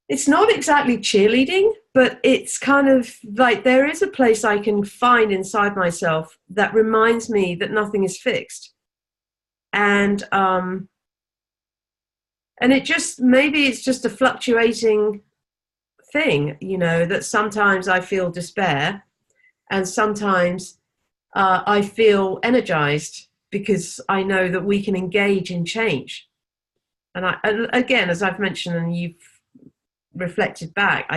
it's not exactly cheerleading, but it's kind of like there is a place I can find inside myself that reminds me that nothing is fixed. And it just, maybe it's just a fluctuating thing, that sometimes I feel despair and sometimes I feel energized because I know that we can engage in change. And again, as I've mentioned and you've reflected back,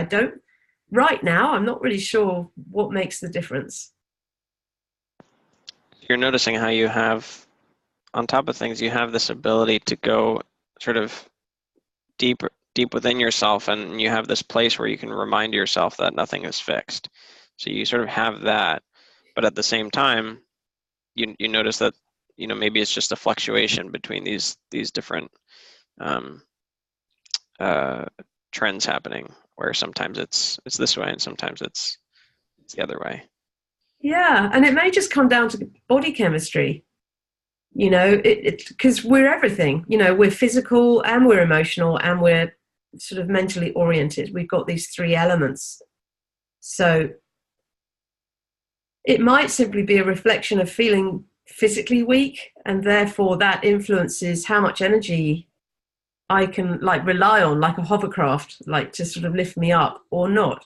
right now, I'm not really sure what makes the difference.
You're noticing how you have, on top of things, you have this ability to go sort of deep within yourself, and you have this place where you can remind yourself that nothing is fixed. So you sort of have that, but at the same time, you notice that maybe it's just a fluctuation between these different trends happening, where sometimes it's this way and sometimes it's the other way.
Yeah, and it may just come down to body chemistry. Because we're everything. We're physical and we're emotional and we're sort of mentally oriented. We've got these three elements. So it might simply be a reflection of feeling physically weak, and therefore that influences how much energy I can like rely on, like a hovercraft, like to sort of lift me up or not.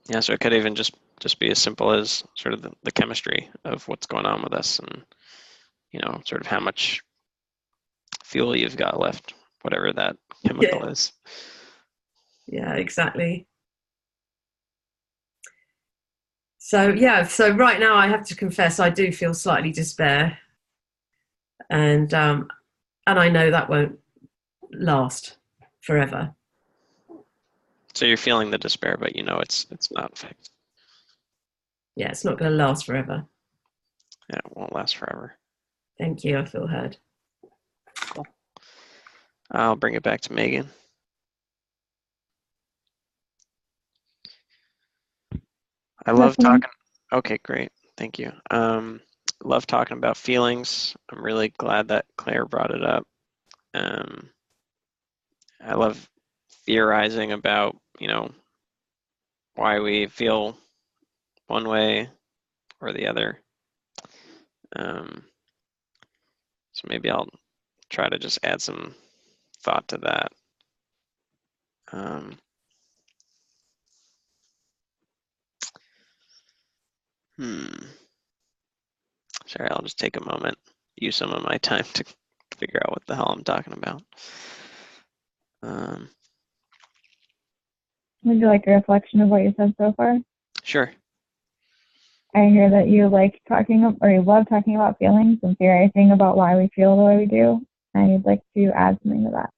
Yeah, so it could even just be as simple as sort of the chemistry of what's going on with us, and sort of how much fuel you've got left, whatever that chemical is.
Yeah, exactly. So right now I have to confess I do feel slightly despair, and I know that won't last forever.
So you're feeling the despair, but it's not fixed.
Yeah, it's not going to last forever.
Yeah, it won't last forever.
Thank you. I feel heard.
Cool. I'll bring it back to Megan. I love talking. Okay, great. Thank you. Love talking about feelings. I'm really glad that Claire brought it up. I love theorizing about, why we feel one way or the other. So maybe I'll try to just add some thought to that. Sorry, I'll just take a moment, use some of my time to figure out what the hell I'm talking about.
Would you like a reflection of what you said so far?
Sure.
I hear that you like talking, or you love talking about feelings and theorizing about why we feel the way we do, and you'd like to add something to that.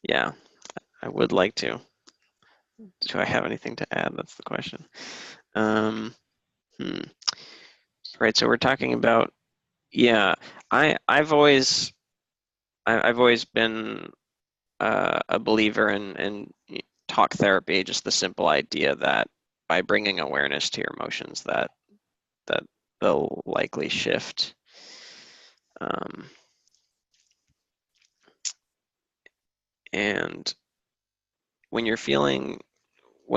Yeah, I would like to. Do I have anything to add? That's the question. Right, so we're talking about, yeah, I've always been a believer in talk therapy, just the simple idea that by bringing awareness to your emotions, that they'll likely shift. And when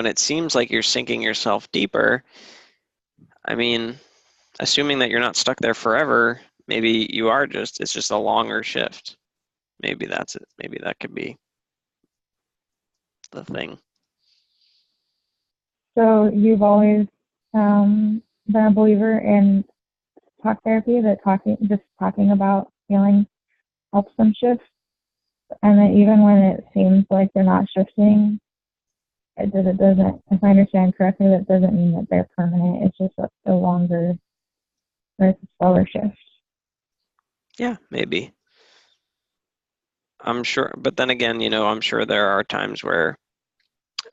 it seems like you're sinking yourself deeper, I mean, assuming that you're not stuck there forever, maybe you are it's just a longer shift. Maybe that's it. Maybe that could be the thing.
So you've always been a believer in talk therapy, that talking about feelings helps them shift, and that even when it seems like they're not shifting, it doesn't, if I understand correctly, that doesn't mean that they're permanent. It's just a longer, or it's a slower shift.
Yeah, maybe. I'm sure, but then again, I'm sure there are times where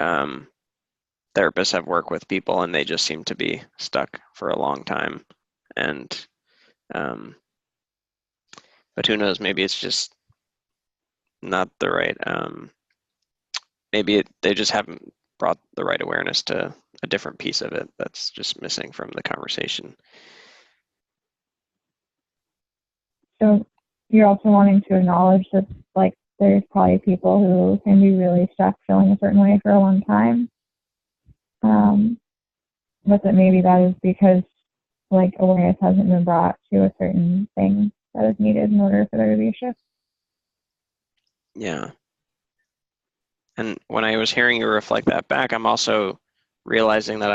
therapists have worked with people and they just seem to be stuck for a long time. And, but who knows, maybe it's just not the right, maybe they just haven't brought the right awareness to a different piece of it that's just missing from the conversation.
So you're also wanting to acknowledge that, like, there's probably people who can be really stuck feeling a certain way for a long time. But that maybe that is because, like, awareness hasn't been brought to a certain thing that is needed in order for there to be a shift.
Yeah. And when I was hearing you reflect that back, I'm also realizing that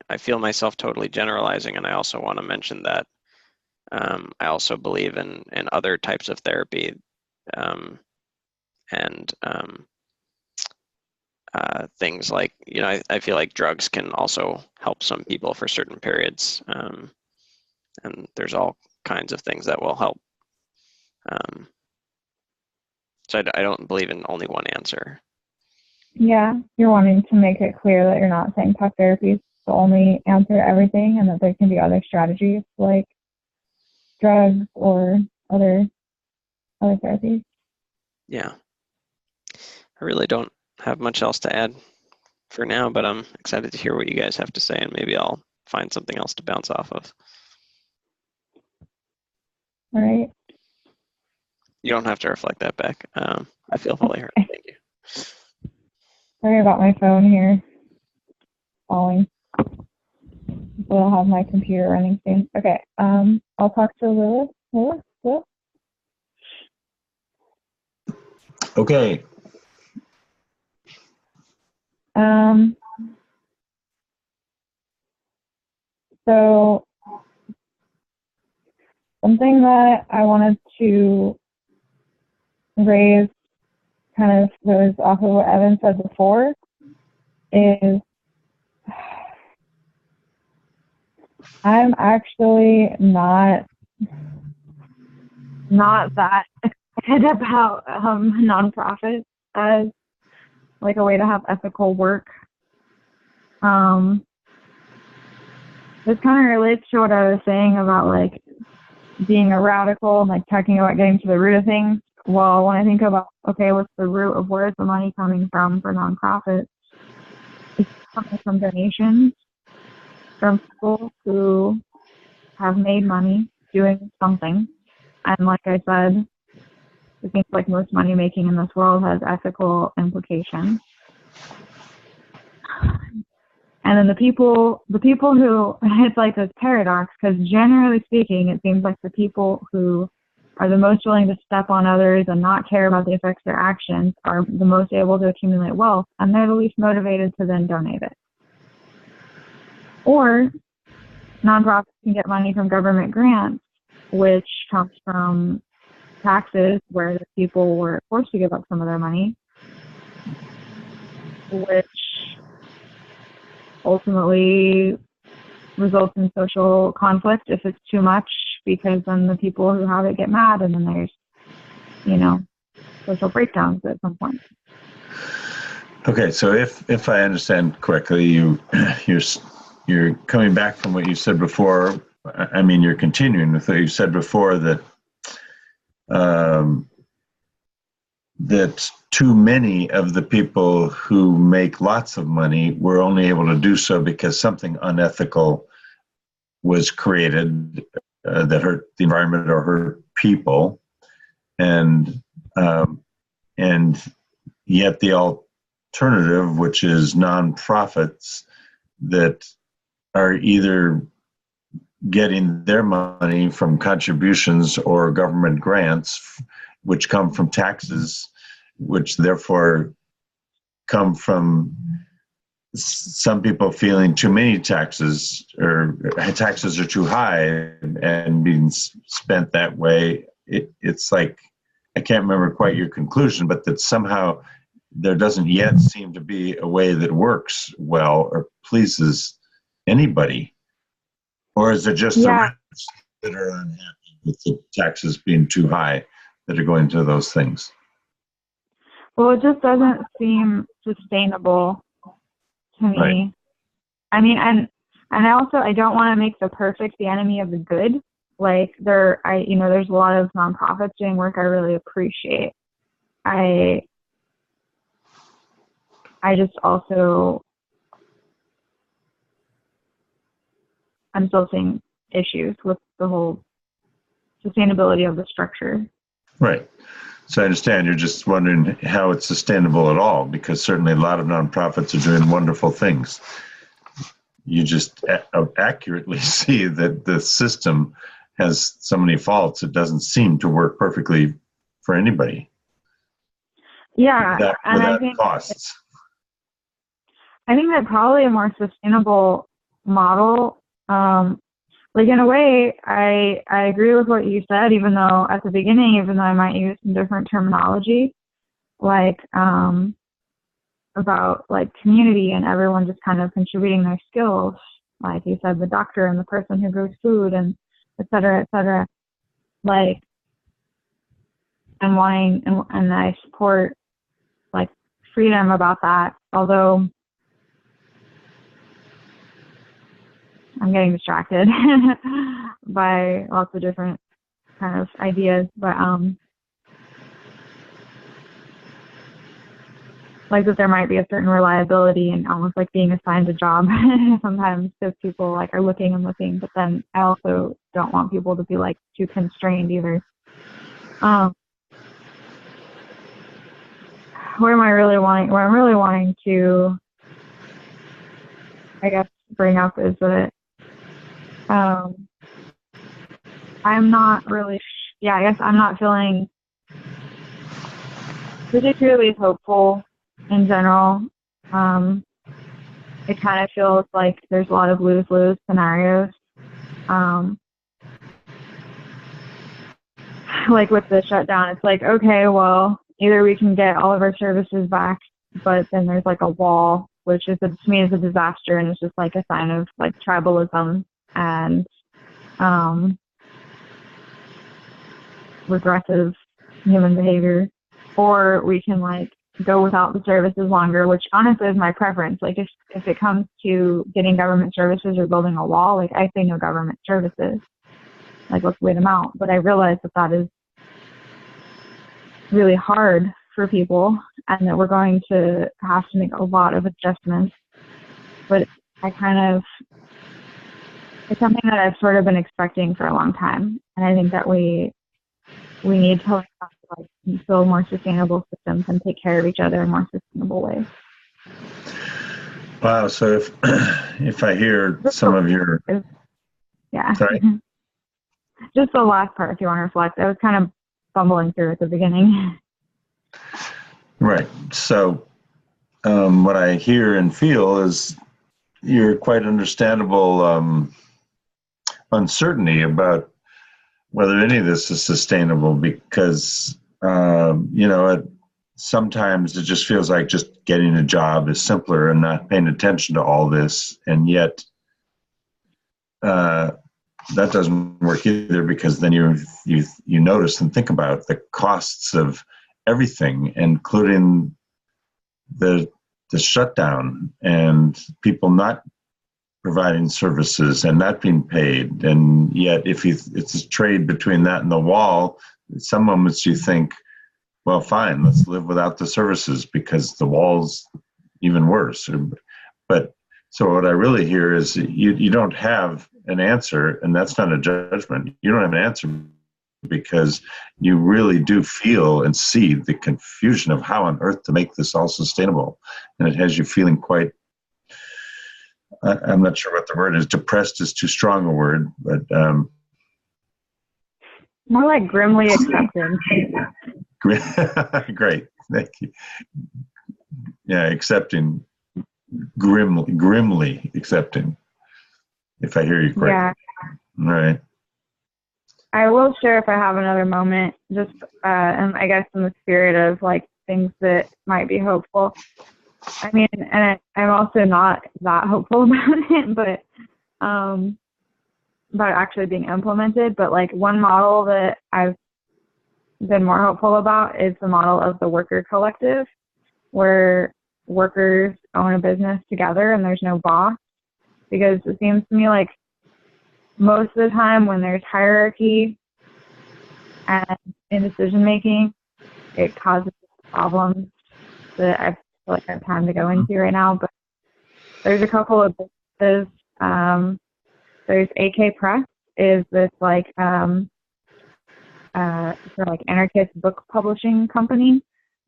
I feel myself totally generalizing, and I also want to mention that I also believe in other types of therapy, and things like, I feel like drugs can also help some people for certain periods, and there's all kinds of things that will help. So I don't believe in only one answer.
Yeah, you're wanting to make it clear that you're not saying talk therapy is the only answer to everything, and that there can be other strategies like drugs or other therapies.
Yeah. I really don't have much else to add for now, but I'm excited to hear what you guys have to say, and maybe I'll find something else to bounce off of.
All right.
You don't have to reflect that back. I feel fully heard. Thank you.
Sorry about my phone here falling. So I'll have my computer running soon. Okay. I'll talk to Lilith. Lilith?
Okay.
So something that I wanted to raise, kind of goes off of what Evan said before, is I'm actually not that excited about nonprofits as like a way to have ethical work. This kind of relates to what I was saying about like being a radical and like talking about getting to the root of things. Well, when I think about, okay, what's the root of where's the money coming from for nonprofits? It's coming from donations from people who have made money doing something. And like I said, I think like most money making in this world has ethical implications. And then the people who, it's like this paradox, because generally speaking, it seems like the people who are the most willing to step on others and not care about the effects of their actions are the most able to accumulate wealth, and they're the least motivated to then donate it. Or nonprofits can get money from government grants, which comes from taxes where the people were forced to give up some of their money, which ultimately results in social conflict if it's too much, because then the people who have it get mad, and then there's, social breakdowns at some point.
Okay, so if I understand correctly, you're coming back from what you said before. I mean, you're continuing with what you said before, that that too many of the people who make lots of money were only able to do so because something unethical was created that hurt the environment or hurt people, and yet the alternative, which is nonprofits that are either getting their money from contributions or government grants, which come from taxes, which therefore come from some people feeling too many taxes, or taxes are too high and being spent that way. It's like, I can't remember quite your conclusion, but that somehow there doesn't yet seem to be a way that works well or pleases anybody. Or is it just the rich that are unhappy with the taxes being too high that are going to those things?
Well, it just doesn't seem sustainable to me.
Right.
I mean, and I don't want to make the perfect the enemy of the good. Like there's a lot of nonprofits doing work I really appreciate. I just also, I'm still seeing issues with the whole sustainability of the structure.
Right. So I understand you're just wondering how it's sustainable at all, because certainly a lot of nonprofits are doing wonderful things. You just accurately see that the system has so many faults, it doesn't seem to work perfectly for anybody.
Yeah,
without costs.
I think that probably a more sustainable model, like in a way, I agree with what you said, even though at the beginning, even though I might use some different terminology, like about like community and everyone just kind of contributing their skills, like you said, the doctor and the person who grows food and et cetera, like, and wanting, and I support like freedom about that, although I'm getting distracted by lots of different kind of ideas, but like that there might be a certain reliability and almost like being assigned a job sometimes, because people like are looking and looking, but then I also don't want people to be like too constrained either. What I'm really wanting to, I guess, bring up is that I'm not really, I guess I'm not feeling particularly hopeful in general. It kind of feels like there's a lot of lose-lose scenarios. Like with the shutdown, it's like, okay, well, either we can get all of our services back, but then there's like a wall, which is, to me, is a disaster, and it's just like a sign of like tribalism and regressive human behavior. Or we can like go without the services longer, which honestly is my preference. Like if it comes to getting government services or building a wall, like I say no government services. Like let's wait them out. But I realize that is really hard for people, and that we're going to have to make a lot of adjustments. But it's something that I've sort of been expecting for a long time, and I think that we need to like build more sustainable systems and take care of each other in more sustainable ways.
Wow. So if I hear some of your, sorry,
just the last part, if you want to reflect, I was kind of fumbling through at the beginning.
Right. So what I hear and feel is your quite understandable uncertainty about whether any of this is sustainable, because sometimes it just feels like just getting a job is simpler and not paying attention to all this, and yet that doesn't work either, because then you notice and think about the costs of everything, including the shutdown and people not providing services and not being paid. And yet it's a trade between that and the wall. In some moments you think, well, fine, let's live without the services because the wall's even worse. But so what I really hear is you don't have an answer, and that's not a judgment. You don't have an answer because you really do feel and see the confusion of how on earth to make this all sustainable. And it has you feeling quite I'm not sure what the word is. Depressed is too strong a word, but
More like grimly accepted.
great. Thank you. Yeah, accepting, grimly accepting, if I hear you correctly.
Yeah.
All right.
I will share if I have another moment, just and I guess in the spirit of like things that might be hopeful. I mean, and I'm also not that hopeful about it, but about actually being implemented. But like one model that I've been more hopeful about is the model of the worker collective, where workers own a business together and there's no boss. Because it seems to me like most of the time when there's hierarchy and in decision making, it causes problems that I feel like I have time to go into right now. But there's a couple of businesses. There's AK Press is this like sort of like anarchist book publishing company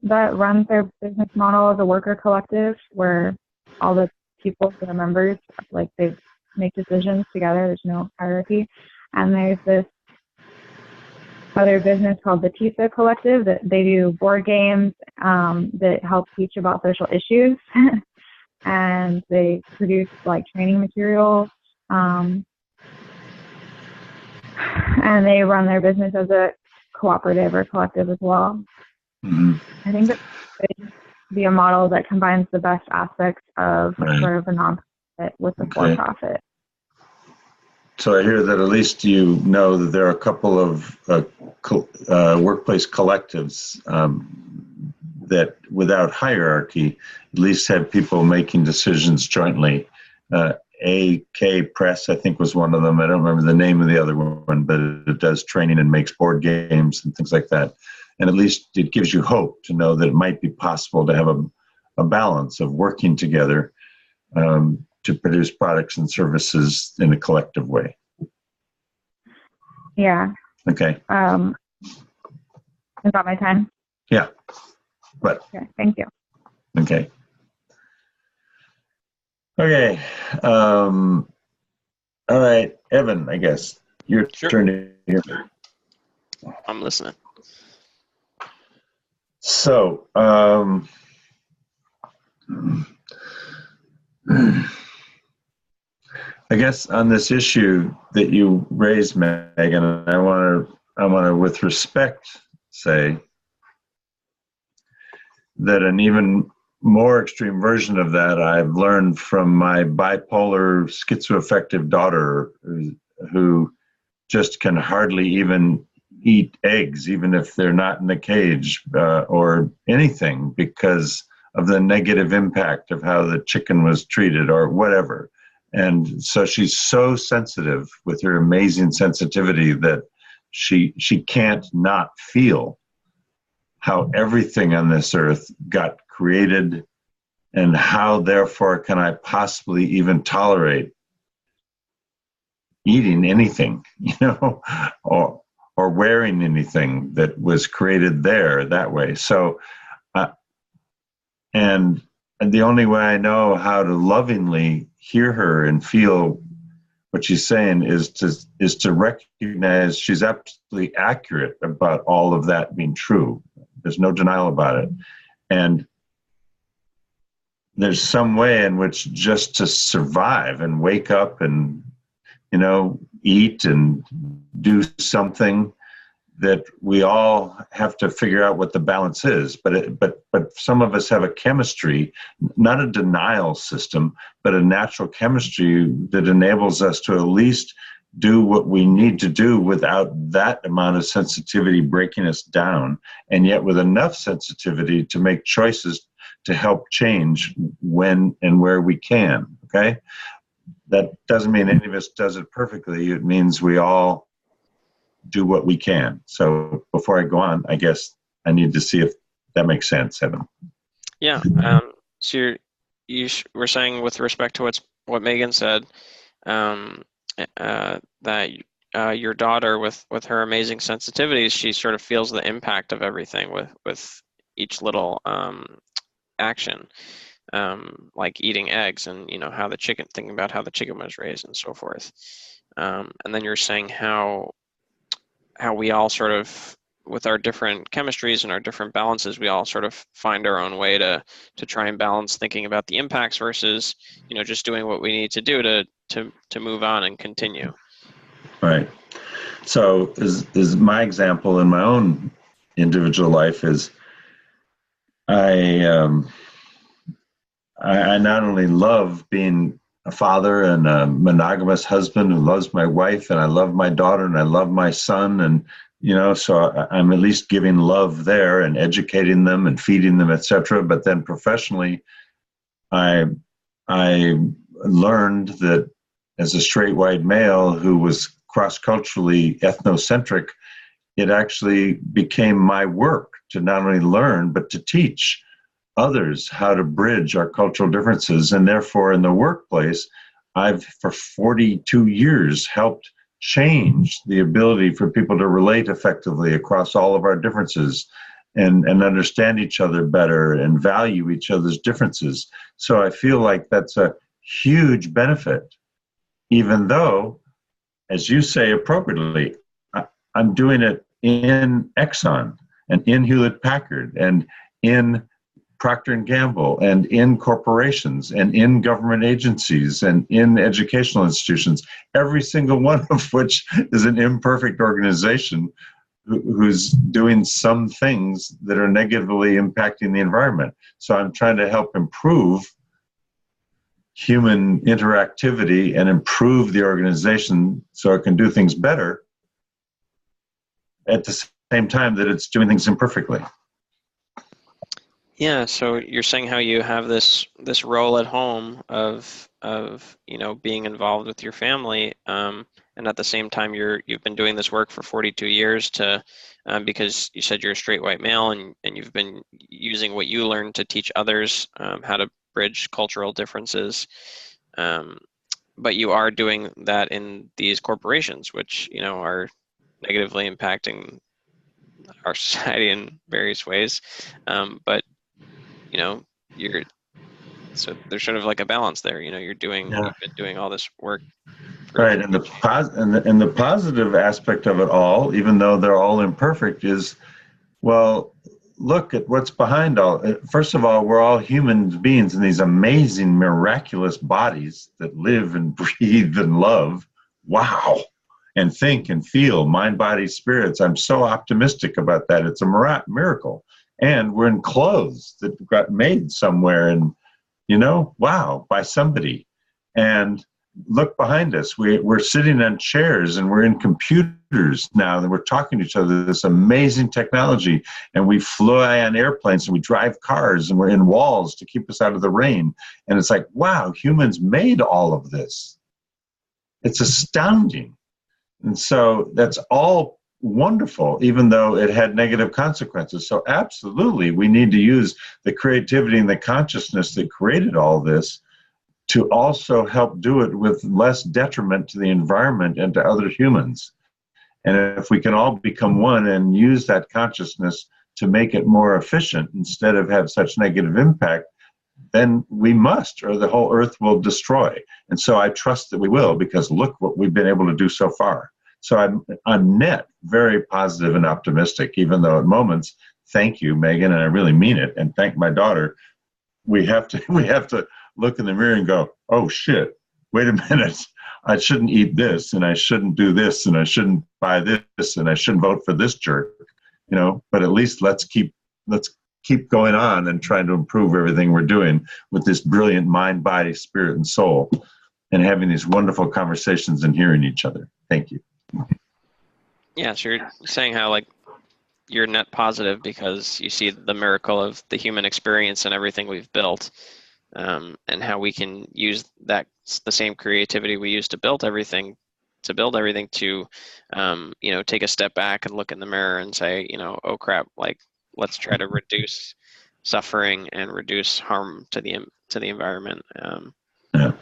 that runs their business model as a worker collective, where all the people who are members, like they make decisions together. There's no hierarchy. And there's this other business called the TISA Collective that they do board games that help teach about social issues. And they produce like training materials. And they run their business as a cooperative or collective as well.
Mm-hmm.
I think that could be a model that combines the best aspects of sort of a nonprofit with the for-profit.
So I hear that at least you know that there are a couple of workplace collectives that, without hierarchy, at least have people making decisions jointly. AK Press, I think, was one of them. I don't remember the name of the other one, but it does training and makes board games and things like that. And at least it gives you hope to know that it might be possible to have a balance of working together to produce products and services in a collective way.
Yeah.
Okay.
Is that my time?
Yeah. But.
Okay. Thank you.
Okay. Okay. All right, Evan, I guess your turn here.
I'm listening.
So, I guess on this issue that you raised, Megan, I want to, with respect, say that an even more extreme version of that I've learned from my bipolar schizoaffective daughter, who just can hardly even eat eggs, even if they're not in a cage or anything, because of the negative impact of how the chicken was treated or whatever. And so she's so sensitive with her amazing sensitivity that she can't not feel how everything on this earth got created, and how therefore can I possibly even tolerate eating anything, or wearing anything that was created there that way. So, and the only way I know how to lovingly hear her and feel what she's saying is to recognize she's absolutely accurate about all of that being true. There's no denial about it. And there's some way in which just to survive and wake up and, eat and do something, that we all have to figure out what the balance is. But some of us have a chemistry, not a denial system, but a natural chemistry that enables us to at least do what we need to do without that amount of sensitivity breaking us down, and yet with enough sensitivity to make choices to help change when and where we can, okay? That doesn't mean any of us does it perfectly. It means we all do what we can. So before I go on, I guess I need to see if that makes sense, Evan.
Yeah. So you were saying with respect to what Megan said, that your daughter with her amazing sensitivities, she sort of feels the impact of everything with each little action. like eating eggs and, how the chicken, thinking about how the chicken was raised and so forth. And then you're saying how we all sort of, with our different chemistries and our different balances, we all sort of find our own way to try and balance thinking about the impacts versus, just doing what we need to do to move on and continue.
Right. So is my example in my own individual life is I not only love being a father and a monogamous husband who loves my wife, and I love my daughter and I love my son, and so I'm at least giving love there and educating them and feeding them, etc. But then professionally, I learned that as a straight white male who was cross-culturally ethnocentric, it actually became my work to not only learn but to teach others how to bridge our cultural differences. And therefore, in the workplace, I've for 42 years helped change the ability for people to relate effectively across all of our differences and understand each other better and value each other's differences. So I feel like that's a huge benefit, even though, as you say appropriately, I'm doing it in Exxon and in Hewlett Packard and in Procter & Gamble and in corporations and in government agencies and in educational institutions, every single one of which is an imperfect organization who's doing some things that are negatively impacting the environment. So I'm trying to help improve human interactivity and improve the organization so it can do things better at the same time that it's doing things imperfectly.
Yeah, so you're saying how you have this role at home of being involved with your family, and at the same time you've been doing this work for 42 years because you said you're a straight white male and you've been using what you learned to teach others how to bridge cultural differences, but you are doing that in these corporations, which are negatively impacting our society in various ways, but so there's sort of like a balance there. You've been doing all this work.
Right, and the positive aspect of it all, even though they're all imperfect, is, well, look at what's behind all. First of all, we're all human beings in these amazing, miraculous bodies that live and breathe and love. Wow. And think and feel, mind, body, spirits. I'm so optimistic about that. It's a miracle. And we're in clothes that got made somewhere and, wow, by somebody. And look behind us. We're sitting on chairs and we're in computers now and we're talking to each other, this amazing technology. And we fly on airplanes and we drive cars and we're in walls to keep us out of the rain. And it's like, wow, humans made all of this. It's astounding. And so that's all wonderful, even though it had negative consequences. So absolutely, we need to use the creativity and the consciousness that created all this to also help do it with less detriment to the environment and to other humans. And if we can all become one and use that consciousness to make it more efficient instead of have such negative impact, then we must, or the whole earth will destroy. And so I trust that we will, because look what we've been able to do so far. So I'm net very positive and optimistic, even though at moments, thank you, Megan, and I really mean it, and thank my daughter, we have to look in the mirror and go, oh shit, wait a minute, I shouldn't eat this, and I shouldn't do this, and I shouldn't buy this, and I shouldn't vote for this jerk, but at least let's keep going on and trying to improve everything we're doing with this brilliant mind, body, spirit, and soul, and having these wonderful conversations and hearing each other. Thank you.
Yeah, so you're saying how you're net positive because you see the miracle of the human experience and everything we've built, and how we can use the same creativity we use to build everything to take a step back and look in the mirror and say, oh crap, let's try to reduce suffering and reduce harm to the environment.
Yeah.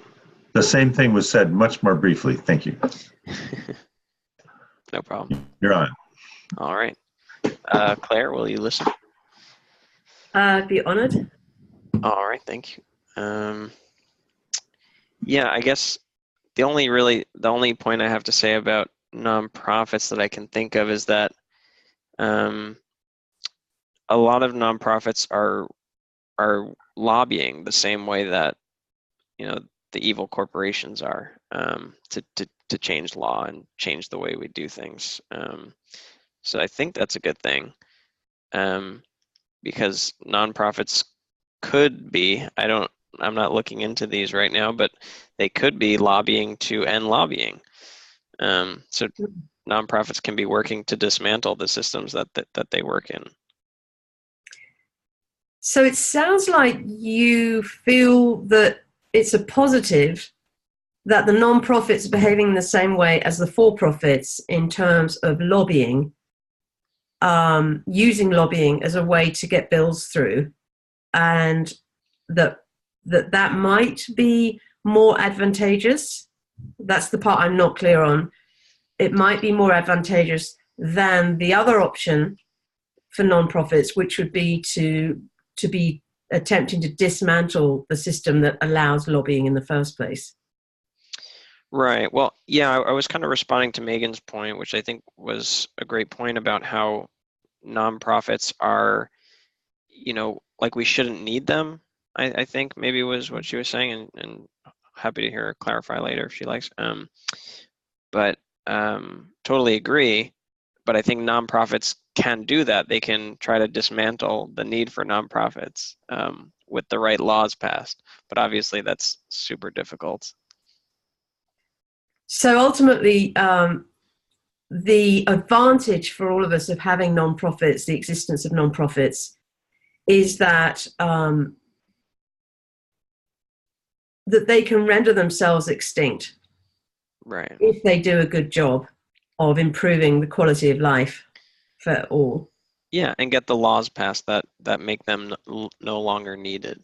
The same thing was said much more briefly. Thank you.
No problem.
You're on.
All right. Claire, will you listen?
I'd be honored.
All right, thank you. Um, yeah, I guess the only point I have to say about nonprofits that I can think of is that um, a lot of nonprofits are lobbying the same way that the evil corporations are, to change law and change the way we do things. So I think that's a good thing, because nonprofits could be, I'm not looking into these right now, but they could be lobbying to end lobbying. So nonprofits can be working to dismantle the systems that they work in.
So it sounds like you feel that it's a positive that the non-profits are behaving the same way as the for-profits in terms of lobbying, using lobbying as a way to get bills through, and that might be more advantageous. That's the part I'm not clear on. It might be more advantageous than the other option for non-profits, which would be to be attempting to dismantle the system that allows lobbying in the first place.
Right. Well, yeah, I was kind of responding to Megan's point, which I think was a great point about how nonprofits are, like we shouldn't need them. I think maybe was what she was saying, and happy to hear her clarify later if she likes. But totally agree. But I think nonprofits can do that. They can try to dismantle the need for nonprofits with the right laws passed. But obviously, that's super difficult.
So ultimately, the advantage for all of us of having nonprofits, the existence of nonprofits, is that that they can render themselves extinct,
right,
if they do a good job of improving the quality of life for all.
Yeah, and get the laws passed that make them no longer needed.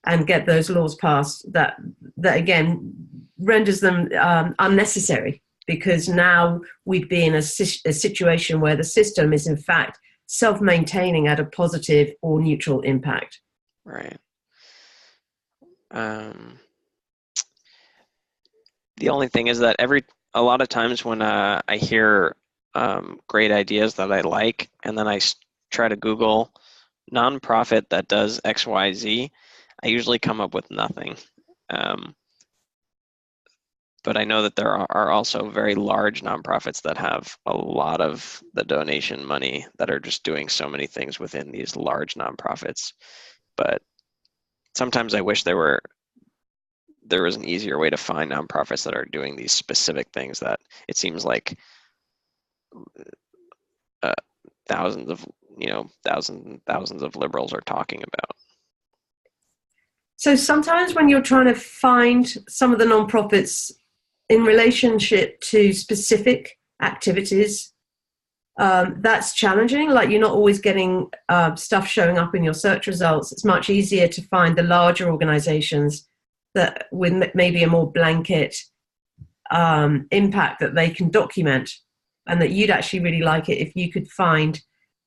And get those laws passed that again renders them unnecessary, because now we'd be in a situation where the system is in fact self-maintaining at a positive or neutral impact.
Right. The only thing is that a lot of times when I hear great ideas that I like, and then I try to Google nonprofit that does XYZ, I usually come up with nothing. But I know that there are also very large nonprofits that have a lot of the donation money that are just doing so many things within these large nonprofits. But sometimes I wish there was an easier way to find nonprofits that are doing these specific things that it seems like thousands and thousands of liberals are talking about.
So sometimes when you're trying to find some of the nonprofits in relationship to specific activities, that's challenging. Like, you're not always getting stuff showing up in your search results. It's much easier to find the larger organizations that with maybe a more blanket impact that they can document, and that you'd actually really like it if you could find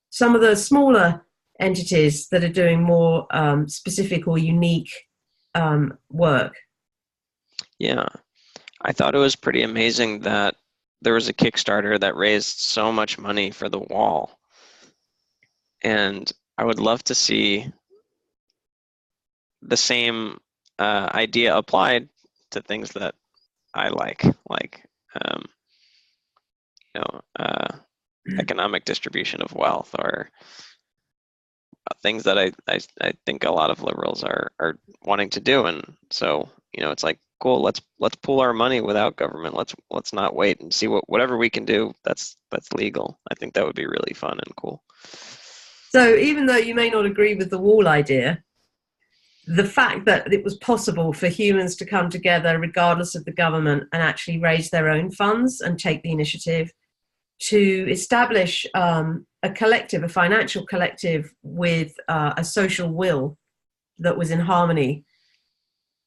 some of the smaller entities that are doing more specific or unique work.
Yeah, I thought it was pretty amazing that there was a Kickstarter that raised so much money for the wall. And I would love to see the same idea applied to things that I like economic distribution of wealth, or things that I think a lot of liberals are wanting to do. And so, it's like, cool, let's pool our money without government. Let's not wait and see whatever we can do that's legal. I think that would be really fun and cool.
So even though you may not agree with the wall idea, the fact that it was possible for humans to come together regardless of the government and actually raise their own funds and take the initiative to establish a collective, a financial collective with a social will that was in harmony,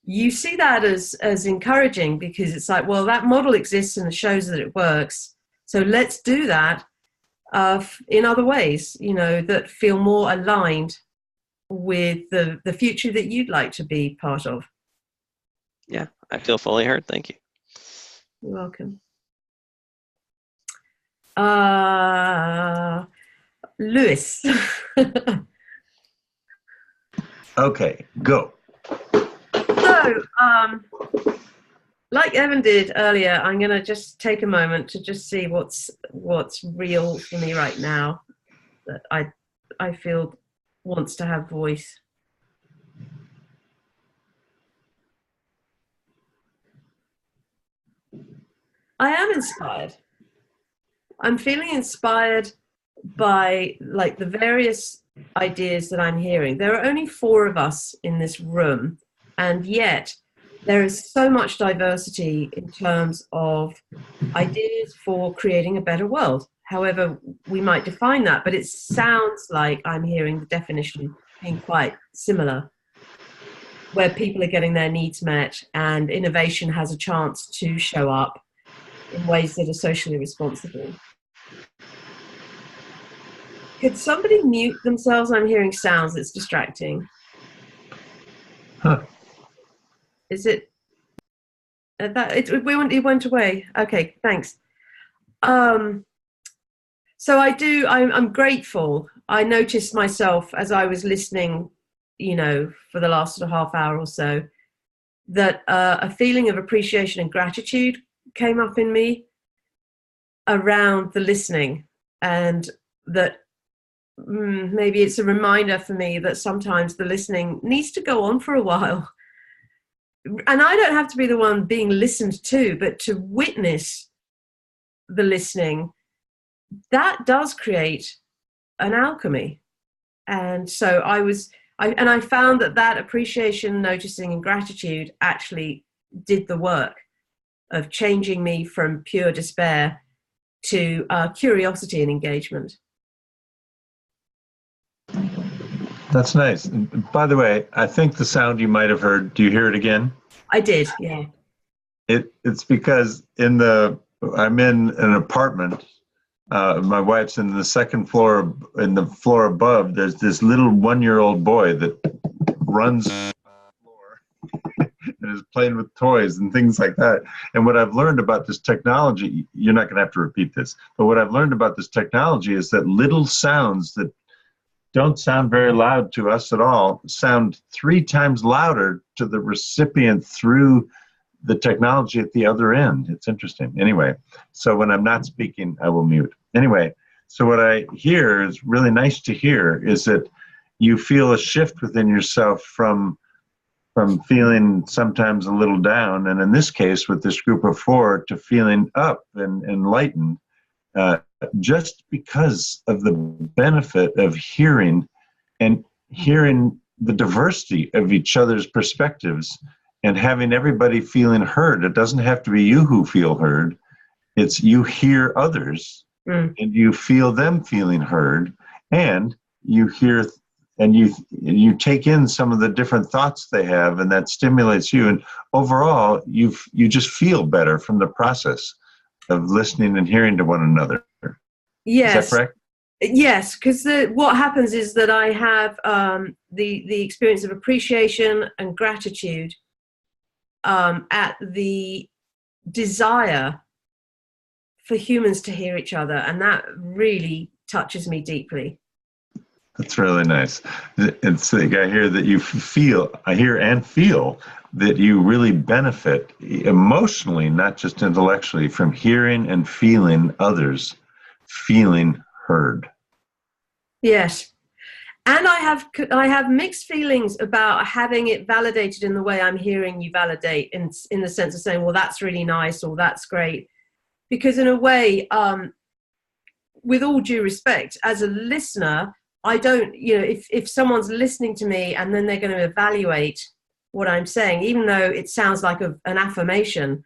you see that as encouraging, because it's like, well, that model exists and it shows that it works. So let's do that in other ways, that feel more aligned with the future that you'd like to be part of.
Yeah, I feel fully heard. Thank you.
You're welcome. Lewis.
Okay, go.
So, like Evan did earlier, I'm going to just take a moment to just see what's real for me right now that I feel wants to have voice. I am inspired. I'm feeling inspired by like the various ideas that I'm hearing. There are only 4 of us in this room, and yet there is so much diversity in terms of ideas for creating a better world, however we might define that, but it sounds like I'm hearing the definition being quite similar, where people are getting their needs met and innovation has a chance to show up in ways that are socially responsible. Could somebody mute themselves? I'm hearing sounds. It's distracting.
Huh.
Is it? It went away. Okay, thanks. So I'm grateful. I noticed myself as I was listening, for the last sort of half hour or so, that a feeling of appreciation and gratitude came up in me around the listening, and that maybe it's a reminder for me that sometimes the listening needs to go on for a while. And I don't have to be the one being listened to, but to witness the listening, that does create an alchemy. And so I found that appreciation, noticing, and gratitude actually did the work of changing me from pure despair to curiosity and engagement.
That's nice. And by the way, I think the sound you might have heard, do you hear it again?
I did, yeah.
It's because I'm in an apartment. My wife's in the second floor. In the floor above, there's this little 1-year-old boy that runs on the floor and is playing with toys and things like that. And what I've learned about this technology, you're not going to have to repeat this, but what I've learned about this technology is that little sounds that don't sound very loud to us at all sound 3 times louder to the recipient through the technology at the other end. It's interesting. Anyway, so when I'm not speaking, I will mute. Anyway, so what I hear is really nice to hear is that you feel a shift within yourself from feeling sometimes a little down, and in this case with this group of 4, to feeling up and enlightened, just because of the benefit of hearing the diversity of each other's perspectives and having everybody feeling heard. It doesn't have to be you who feel heard. It's you hear others and you feel them feeling heard, and you hear and you take in some of the different thoughts they have, and that stimulates you. And overall, you just feel better from the process of listening and hearing to one another.
Yes.
Is that correct?
Yes, because what happens is that I have the experience of appreciation and gratitude at the desire for humans to hear each other, and that really touches me deeply.
That's really nice. It's like I hear that I hear and feel that you really benefit emotionally, not just intellectually, from hearing and feeling others feeling heard.
Yes. And I have mixed feelings about having it validated in the way I'm hearing you validate, in the sense of saying, well, that's really nice, or that's great. Because in a way, with all due respect, as a listener, I don't, if someone's listening to me and then they're going to evaluate what I'm saying, even though it sounds like an affirmation,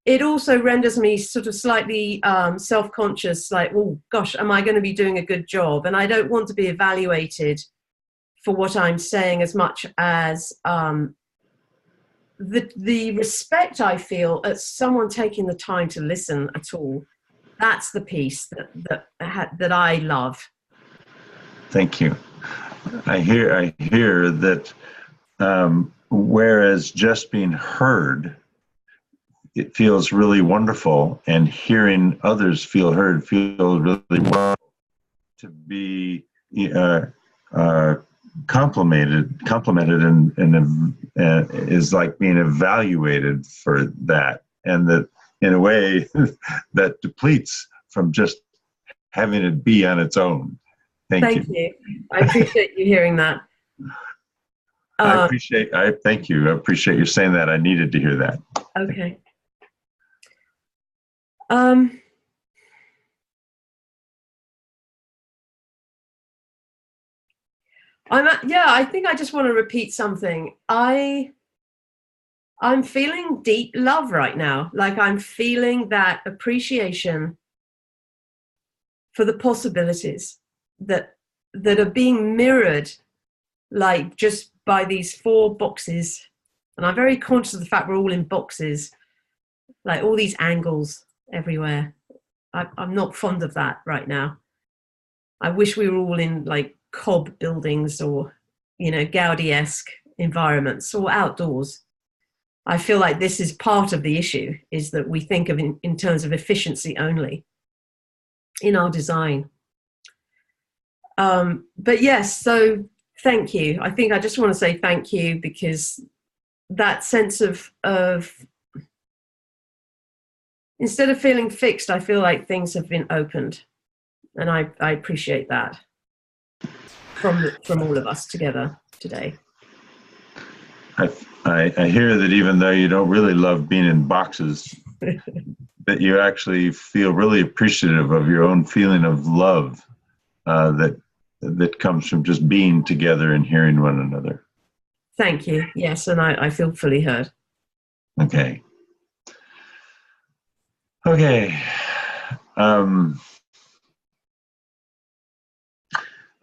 it also renders me sort of slightly self-conscious, like, oh gosh, am I going to be doing a good job? And I don't want to be evaluated for what I'm saying as much as the respect I feel at someone taking the time to listen at all. That's the piece that I love.
Thank you. I hear that whereas just being heard, it feels really wonderful, and hearing others feel heard feels really wonderful. To be uh, complimented and is like being evaluated for that, and that in a way that depletes from just having it be on its own. Thank you.
I appreciate you hearing that.
Thank you. I appreciate you saying that. I needed to hear that.
Okay. I think I just want to repeat something. I'm feeling deep love right now. Like I'm feeling that appreciation for the possibilities that are being mirrored, like just by these 4 boxes. And I'm very conscious of the fact we're all in boxes, like all these angles everywhere. I'm not fond of that right now. I wish we were all in like cob buildings or, Gaudi-esque environments or outdoors. I feel like this is part of the issue, is that we think of in terms of efficiency only in our design. But yes, so thank you. I think I just want to say thank you, because that sense of instead of feeling fixed, I feel like things have been opened. And I appreciate that from all of us together today.
I hear that even though you don't really love being in boxes, that you actually feel really appreciative of your own feeling of love that comes from just being together and hearing one another.
Thank you. Yes, and I feel fully heard.
Okay. Okay.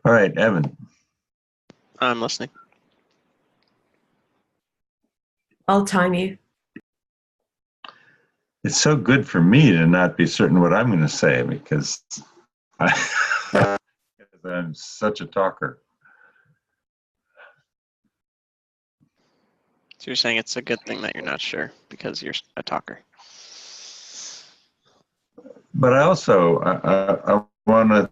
All right, Evan.
I'm listening.
I'll time you.
It's so good for me to not be certain what I'm going to say, because I'm such a talker.
So you're saying it's a good thing that you're not sure because you're a talker.
But I also I want to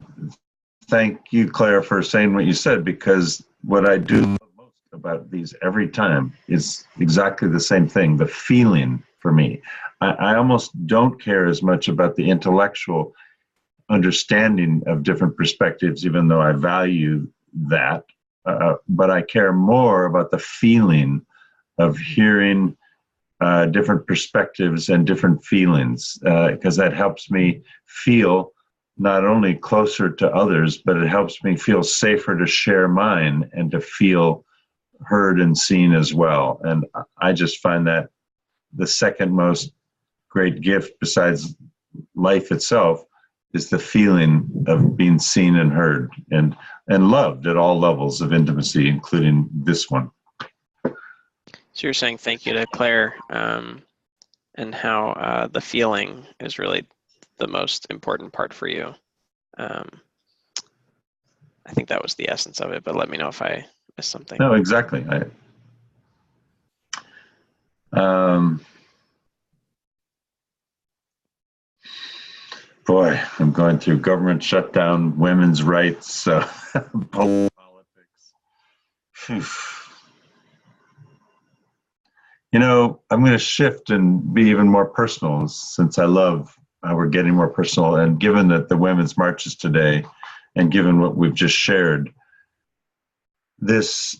thank you, Claire, for saying what you said, because what I do love most about these every time is exactly the same thing, the feeling for me. I almost don't care as much about the intellectual understanding of different perspectives, even though I value that. But I care more about the feeling of hearing different perspectives and different feelings, because that helps me feel not only closer to others, but it helps me feel safer to share mine and to feel heard and seen as well. And I just find that the second most great gift, besides life itself, is the feeling of being seen and heard and loved at all levels of intimacy, including this one.
So you're saying thank you to Claire, and how the feeling is really the most important part for you. I think that was the essence of it, but let me know if I missed something.
No, exactly. Boy, I'm going through government shutdown, women's rights, politics. I'm going to shift and be even more personal, since I love how we're getting more personal. And given that the Women's March is today, and given what we've just shared, this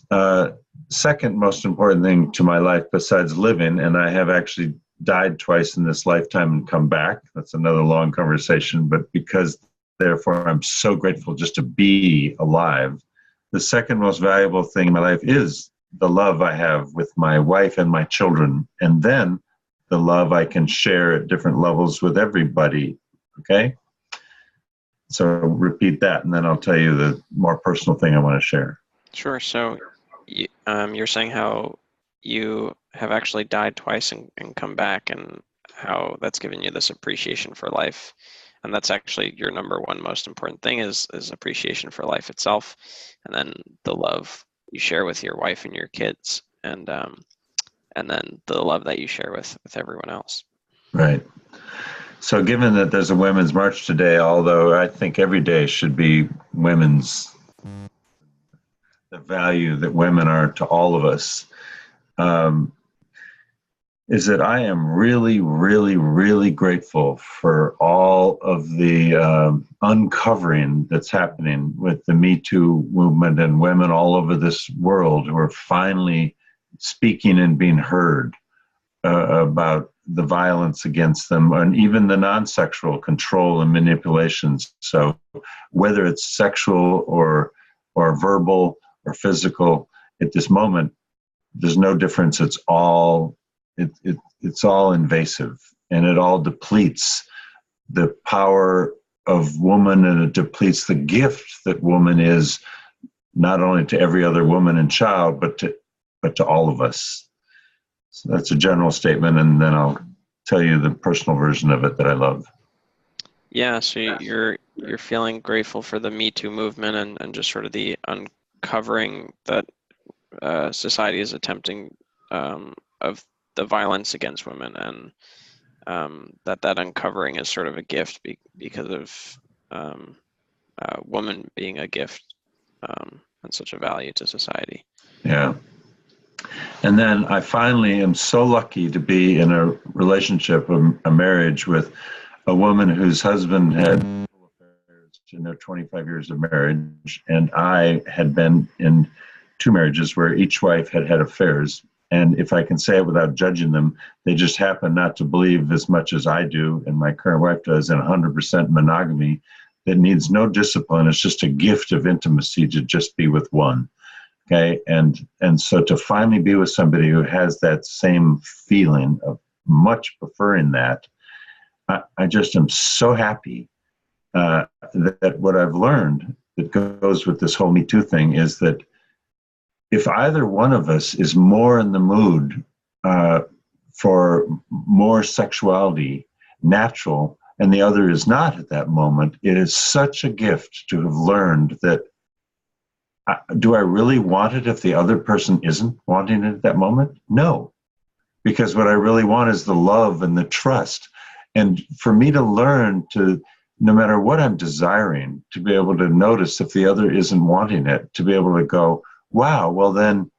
second most important thing to my life besides living, and I have actually died twice in this lifetime and come back. That's another long conversation, but because therefore I'm so grateful just to be alive. The second most valuable thing in my life is the love I have with my wife and my children, and then the love I can share at different levels with everybody. Okay? So repeat that, and then I'll tell you the more personal thing I want to share.
Sure. So you're saying how you have actually died twice and come back, and how that's given you this appreciation for life. and that's actually your number one most important thing is appreciation for life itself, and then the love you share with your wife and your kids, and then the love that you share with everyone else.
Right. So given that there's a Women's March today, although I think every day should be the value that women are to all of us, is that I am really, really, really grateful for all of the uncovering that's happening with the Me Too movement and women all over this world who are finally speaking and being heard about the violence against them, and even the non-sexual control and manipulations. So whether it's sexual or verbal or physical, at this moment, there's no difference. It's all invasive, and it all depletes the power of woman, and it depletes the gift that woman is, not only to every other woman and child, but to all of us. So that's a general statement, and then I'll tell you the personal version of it that I love.
Yeah, so you're feeling grateful for the Me Too movement and just sort of the uncovering that society is attempting of the violence against women, and that uncovering is sort of a gift because of woman being a gift and such a value to society.
Yeah. And then I finally am so lucky to be in a relationship, a marriage with a woman whose husband had affairs in their 25 years of marriage, and I had been in 2 marriages where each wife had had affairs. And if I can say it without judging them, they just happen not to believe as much as I do, and my current wife does, in 100% monogamy that needs no discipline. It's just a gift of intimacy to just be with one. Okay, and so to finally be with somebody who has that same feeling of much preferring that, I just am so happy that what I've learned that goes with this whole Me Too thing is that if either one of us is more in the mood for more sexuality, natural, and the other is not at that moment, it is such a gift to have learned that do I really want it if the other person isn't wanting it at that moment? No, because what I really want is the love and the trust. And for me to learn to, no matter what I'm desiring, to be able to notice if the other isn't wanting it, to be able to go, wow, well then,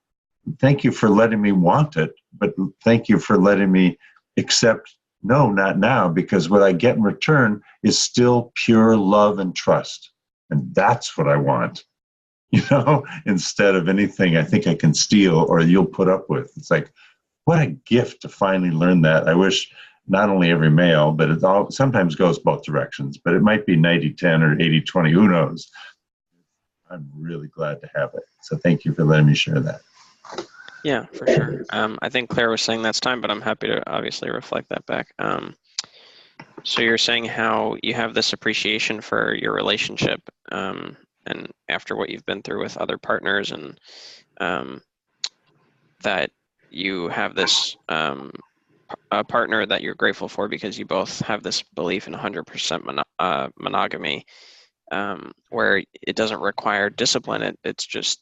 thank you for letting me want it, but thank you for letting me accept, no, not now, because what I get in return is still pure love and trust. And that's what I want. Instead of anything I think I can steal or you'll put up with. It's like, what a gift to finally learn that. I wish not only every male, but it all sometimes goes both directions, but it might be 90-10 or 80-20, who knows? I'm really glad to have it. So thank you for letting me share that.
Yeah, for sure. I think Claire was saying that's time, but I'm happy to obviously reflect that back. So you're saying how you have this appreciation for your relationship, and after what you've been through with other partners, and that you have this a partner that you're grateful for because you both have this belief in 100% monogamy, where it doesn't require discipline. It's just,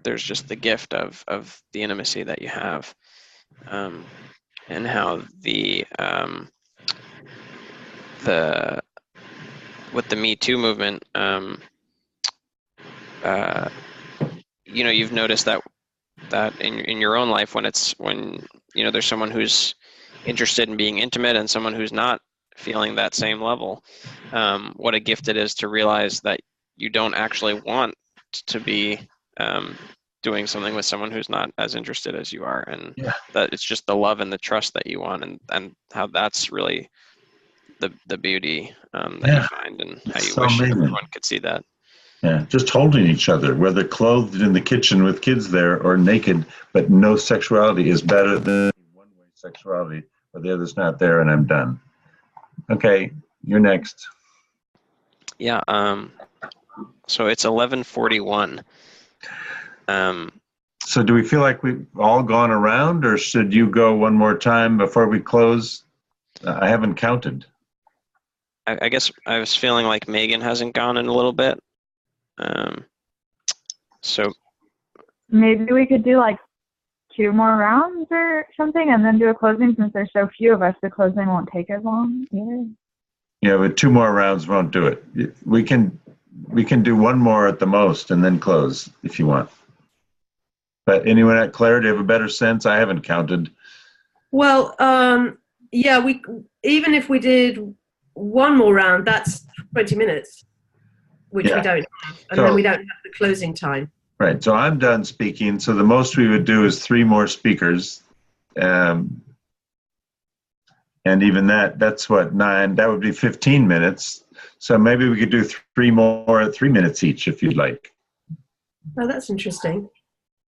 there's just the gift of the intimacy that you have, and how with the Me Too movement, you've noticed that in your own life, when there's someone who's interested in being intimate and someone who's not feeling that same level, what a gift it is to realize that you don't actually want to be doing something with someone who's not as interested as you are, and that it's just the love and the trust that you want, and how that's really the beauty that you find, and how you wish everyone could see that.
Yeah, just holding each other, whether clothed in the kitchen with kids there or naked, but no sexuality is better than one-way sexuality where the other's not there, and I'm done. Okay, you're next.
Yeah, so it's 11:41.
So do we feel like we've all gone around, or should you go one more time before we close? I haven't counted.
I guess I was feeling like Megan hasn't gone in a little bit. So
Maybe we could do like 2 more rounds or something, and then do a closing. Since there's so few of us, the closing won't take as long either.
Yeah, but 2 more rounds won't do it. We can do 1 more at the most and then close if you want. But anyone at Claire, do you have a better sense? I haven't counted.
Well, yeah, even if we did 1 more round, that's 20 minutes, which we don't have, and then we don't have the closing time.
Right. So I'm done speaking. So the most we would do is 3 more speakers. And even that's what, 9, that would be 15 minutes. So maybe we could do 3 more at 3 minutes each if you'd like.
Oh, that's interesting.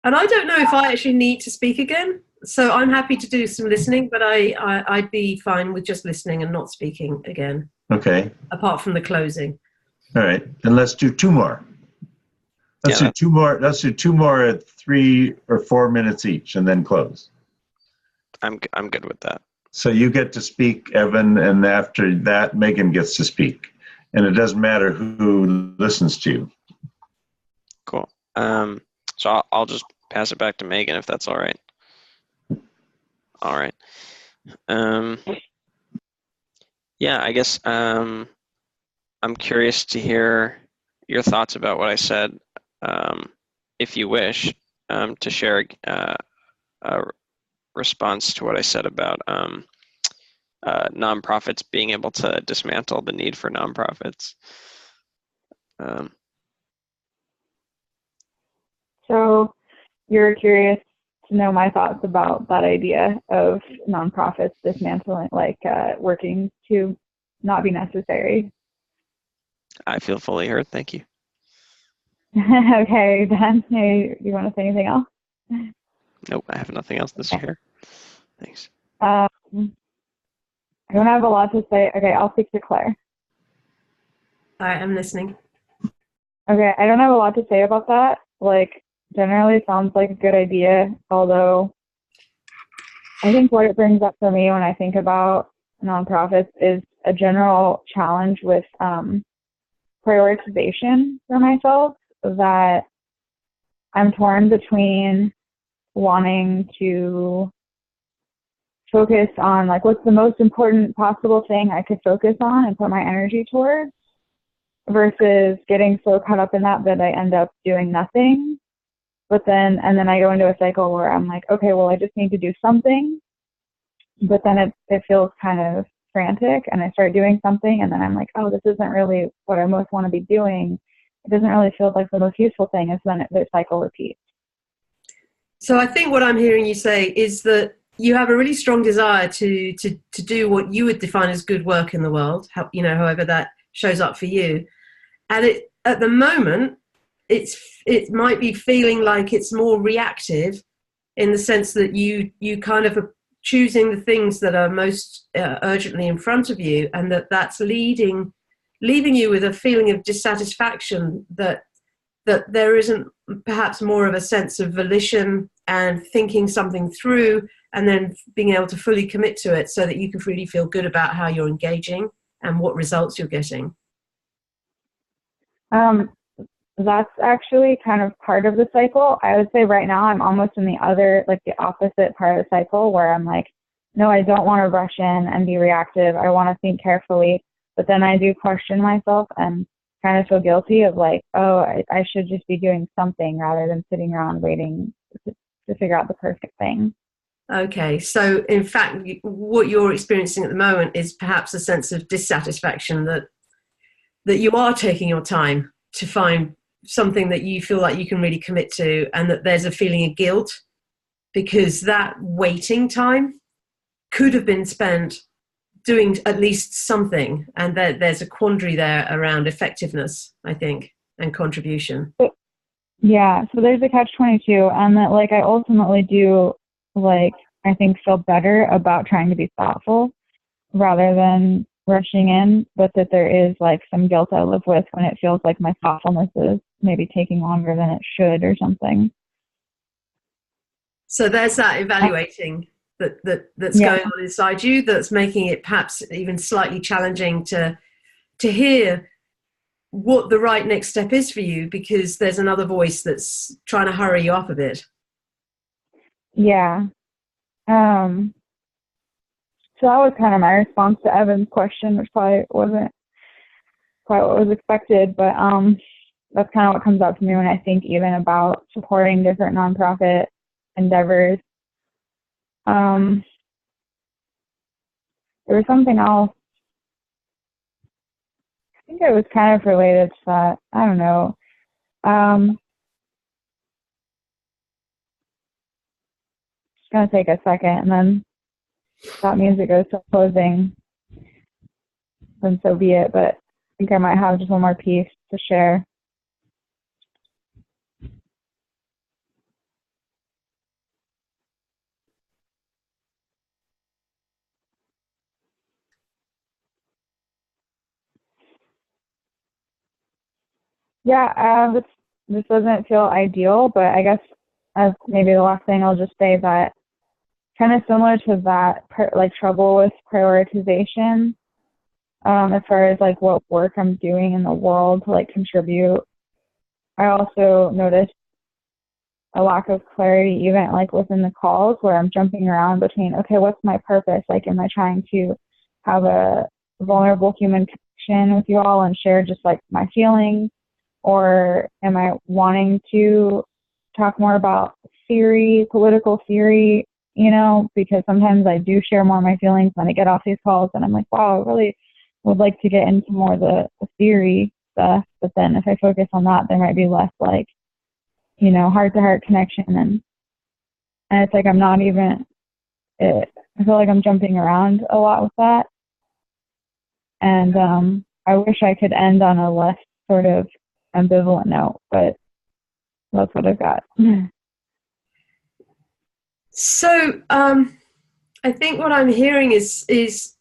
And I don't know if I actually need to speak again. So I'm happy to do some listening, but I'd be fine with just listening and not speaking again.
Okay.
Apart from the closing.
All right. Then let's do 2 more. Let's do 2 more. Let's do 2 more at 3 or 4 minutes each, and then close.
I'm good with that.
So you get to speak, Evan, and after that, Megan gets to speak, and it doesn't matter who listens to you.
Cool. So I'll just pass it back to Megan if that's all right. All right. Yeah, I guess I'm curious to hear your thoughts about what I said. If you wish to share a response to what I said about nonprofits being able to dismantle the need for nonprofits.
So you're curious to know my thoughts about that idea of nonprofits dismantling, like working to not be necessary.
I feel fully heard. Thank you.
Okay, then, hey, you want to say anything else?
Nope, I have nothing else to share. Thanks.
I don't have a lot to say. Okay, I'll speak to Claire.
All right, I'm listening.
Okay, I don't have a lot to say about that. Like, generally it sounds like a good idea, although I think what it brings up for me when I think about nonprofits is a general challenge with prioritization for myself, that I'm torn between wanting to focus on like what's the most important possible thing I could focus on and put my energy towards, versus getting so caught up in that I end up doing nothing. But then I go into a cycle where I'm like, okay, well, I just need to do something. But then it feels kind of frantic, and I start doing something, and then I'm like, oh, this isn't really what I most want to be doing. It doesn't really feel like the most useful thing, and then the cycle repeats.
So I think what I'm hearing you say is that you have a really strong desire to do what you would define as good work in the world, however that shows up for you. And at the moment, it might be feeling like it's more reactive, in the sense that you kind of are choosing the things that are most urgently in front of you, and that's leaving you with a feeling of dissatisfaction, that there isn't perhaps more of a sense of volition and thinking something through, and then being able to fully commit to it so that you can really feel good about how you're engaging and what results you're getting.
That's actually kind of part of the cycle. I would say right now I'm almost in the other, like the opposite part of the cycle, where I'm like, no, I don't want to rush in and be reactive. I want to think carefully. But then I do question myself and kind of feel guilty of like, oh, I should just be doing something rather than sitting around waiting to figure out the perfect thing.
Okay, so in fact, what you're experiencing at the moment is perhaps a sense of dissatisfaction that you are taking your time to find something that you feel like you can really commit to, and that there's a feeling of guilt because that waiting time could have been spent doing at least something, and there's a quandary there around effectiveness, I think, and contribution.
Yeah, so there's a catch-22, and that like I ultimately do like I think feel better about trying to be thoughtful rather than rushing in, but that there is like some guilt I live with when it feels like my thoughtfulness is maybe taking longer than it should or something.
So there's that evaluating that's going on inside you, that's making it perhaps even slightly challenging to to hear what the right next step is for you, because there's another voice that's trying to hurry you up a bit.
Yeah. So that was kind of my response to Evan's question, which probably wasn't quite what was expected, but that's kind of what comes up to me when I think even about supporting different nonprofit endeavors. There was something else. I think it was kind of related to that. I don't know. It's going to take a second, and then that means it goes to closing, then so be it. But I think I might have just one more piece to share. Yeah, this doesn't feel ideal, but I guess as maybe the last thing, I'll just say that kind of similar to that, like trouble with prioritization, as far as like what work I'm doing in the world to like contribute. I also noticed a lack of clarity even like within the calls, where I'm jumping around between, okay, what's my purpose? Like, am I trying to have a vulnerable human connection with you all and share just like my feelings? Or am I wanting to talk more about theory, political theory, you know, because sometimes I do share more of my feelings when I get off these calls, and I'm like, wow, I really would like to get into more of the theory stuff. But then if I focus on that, there might be less like, you know, heart-to-heart connection. And it's like I'm not even, I feel like I'm jumping around a lot with that. And I wish I could end on a less sort of ambivalent note, but that's what I've got.
So I think what I'm hearing is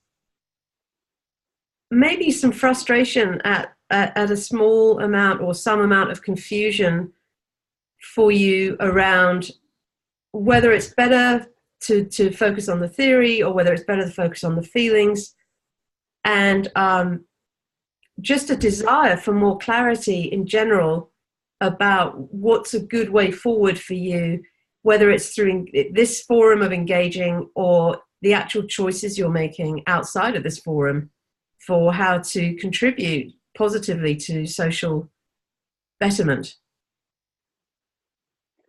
maybe some frustration at a small amount or some amount of confusion for you around whether it's better to focus on the theory or whether it's better to focus on the feelings, and just a desire for more clarity in general about what's a good way forward for you, whether it's through this forum of engaging or the actual choices you're making outside of this forum for how to contribute positively to social betterment.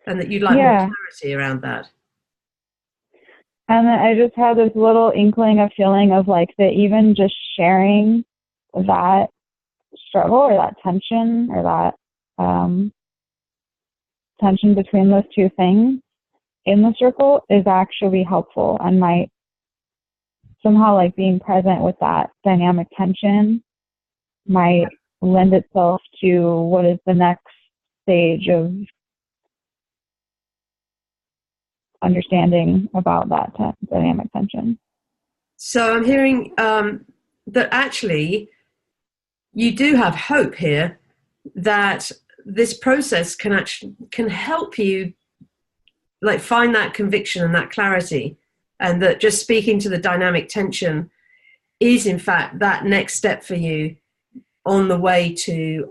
And that you'd like more clarity around that.
And then I just had this little inkling of feeling of like that even just sharing that struggle or that tension or that tension between those two things in the circle is actually helpful, and might somehow like being present with that dynamic tension might lend itself to what is the next stage of understanding about that dynamic tension.
So I'm hearing that actually you do have hope here, that this process can help you like find that conviction and that clarity, and that just speaking to the dynamic tension is in fact that next step for you on the way to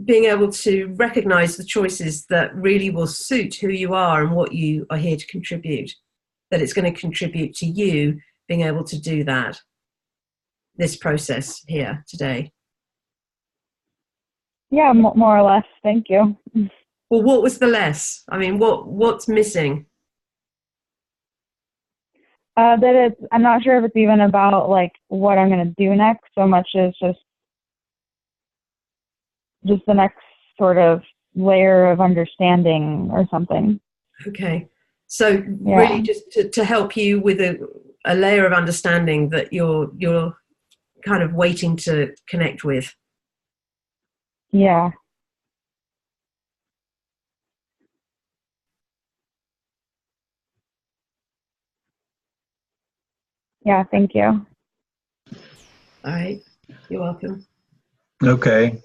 being able to recognize the choices that really will suit who you are and what you are here to contribute, that it's going to contribute to you being able to do that, this process here today.
Yeah, more or less. Thank you.
Well, what was the less? I mean, what's missing?
I'm not sure if it's even about like what I'm going to do next so much as just the next sort of layer of understanding or something.
Okay. So really just to help you with a layer of understanding that you're kind of waiting to connect with.
Yeah. Yeah, thank you.
All right. You're welcome.
Okay.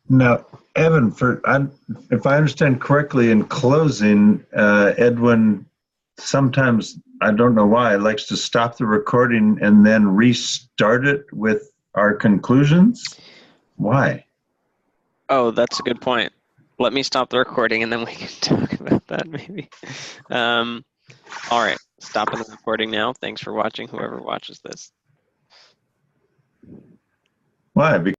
Now, Evan, if I understand correctly, in closing, Edwin sometimes, I don't know why, likes to stop the recording and then restart it with our conclusions. Why?
Oh, that's a good point. Let me stop the recording and then we can talk about that maybe. All right, stopping the recording now. Thanks for watching, whoever watches this.
Why?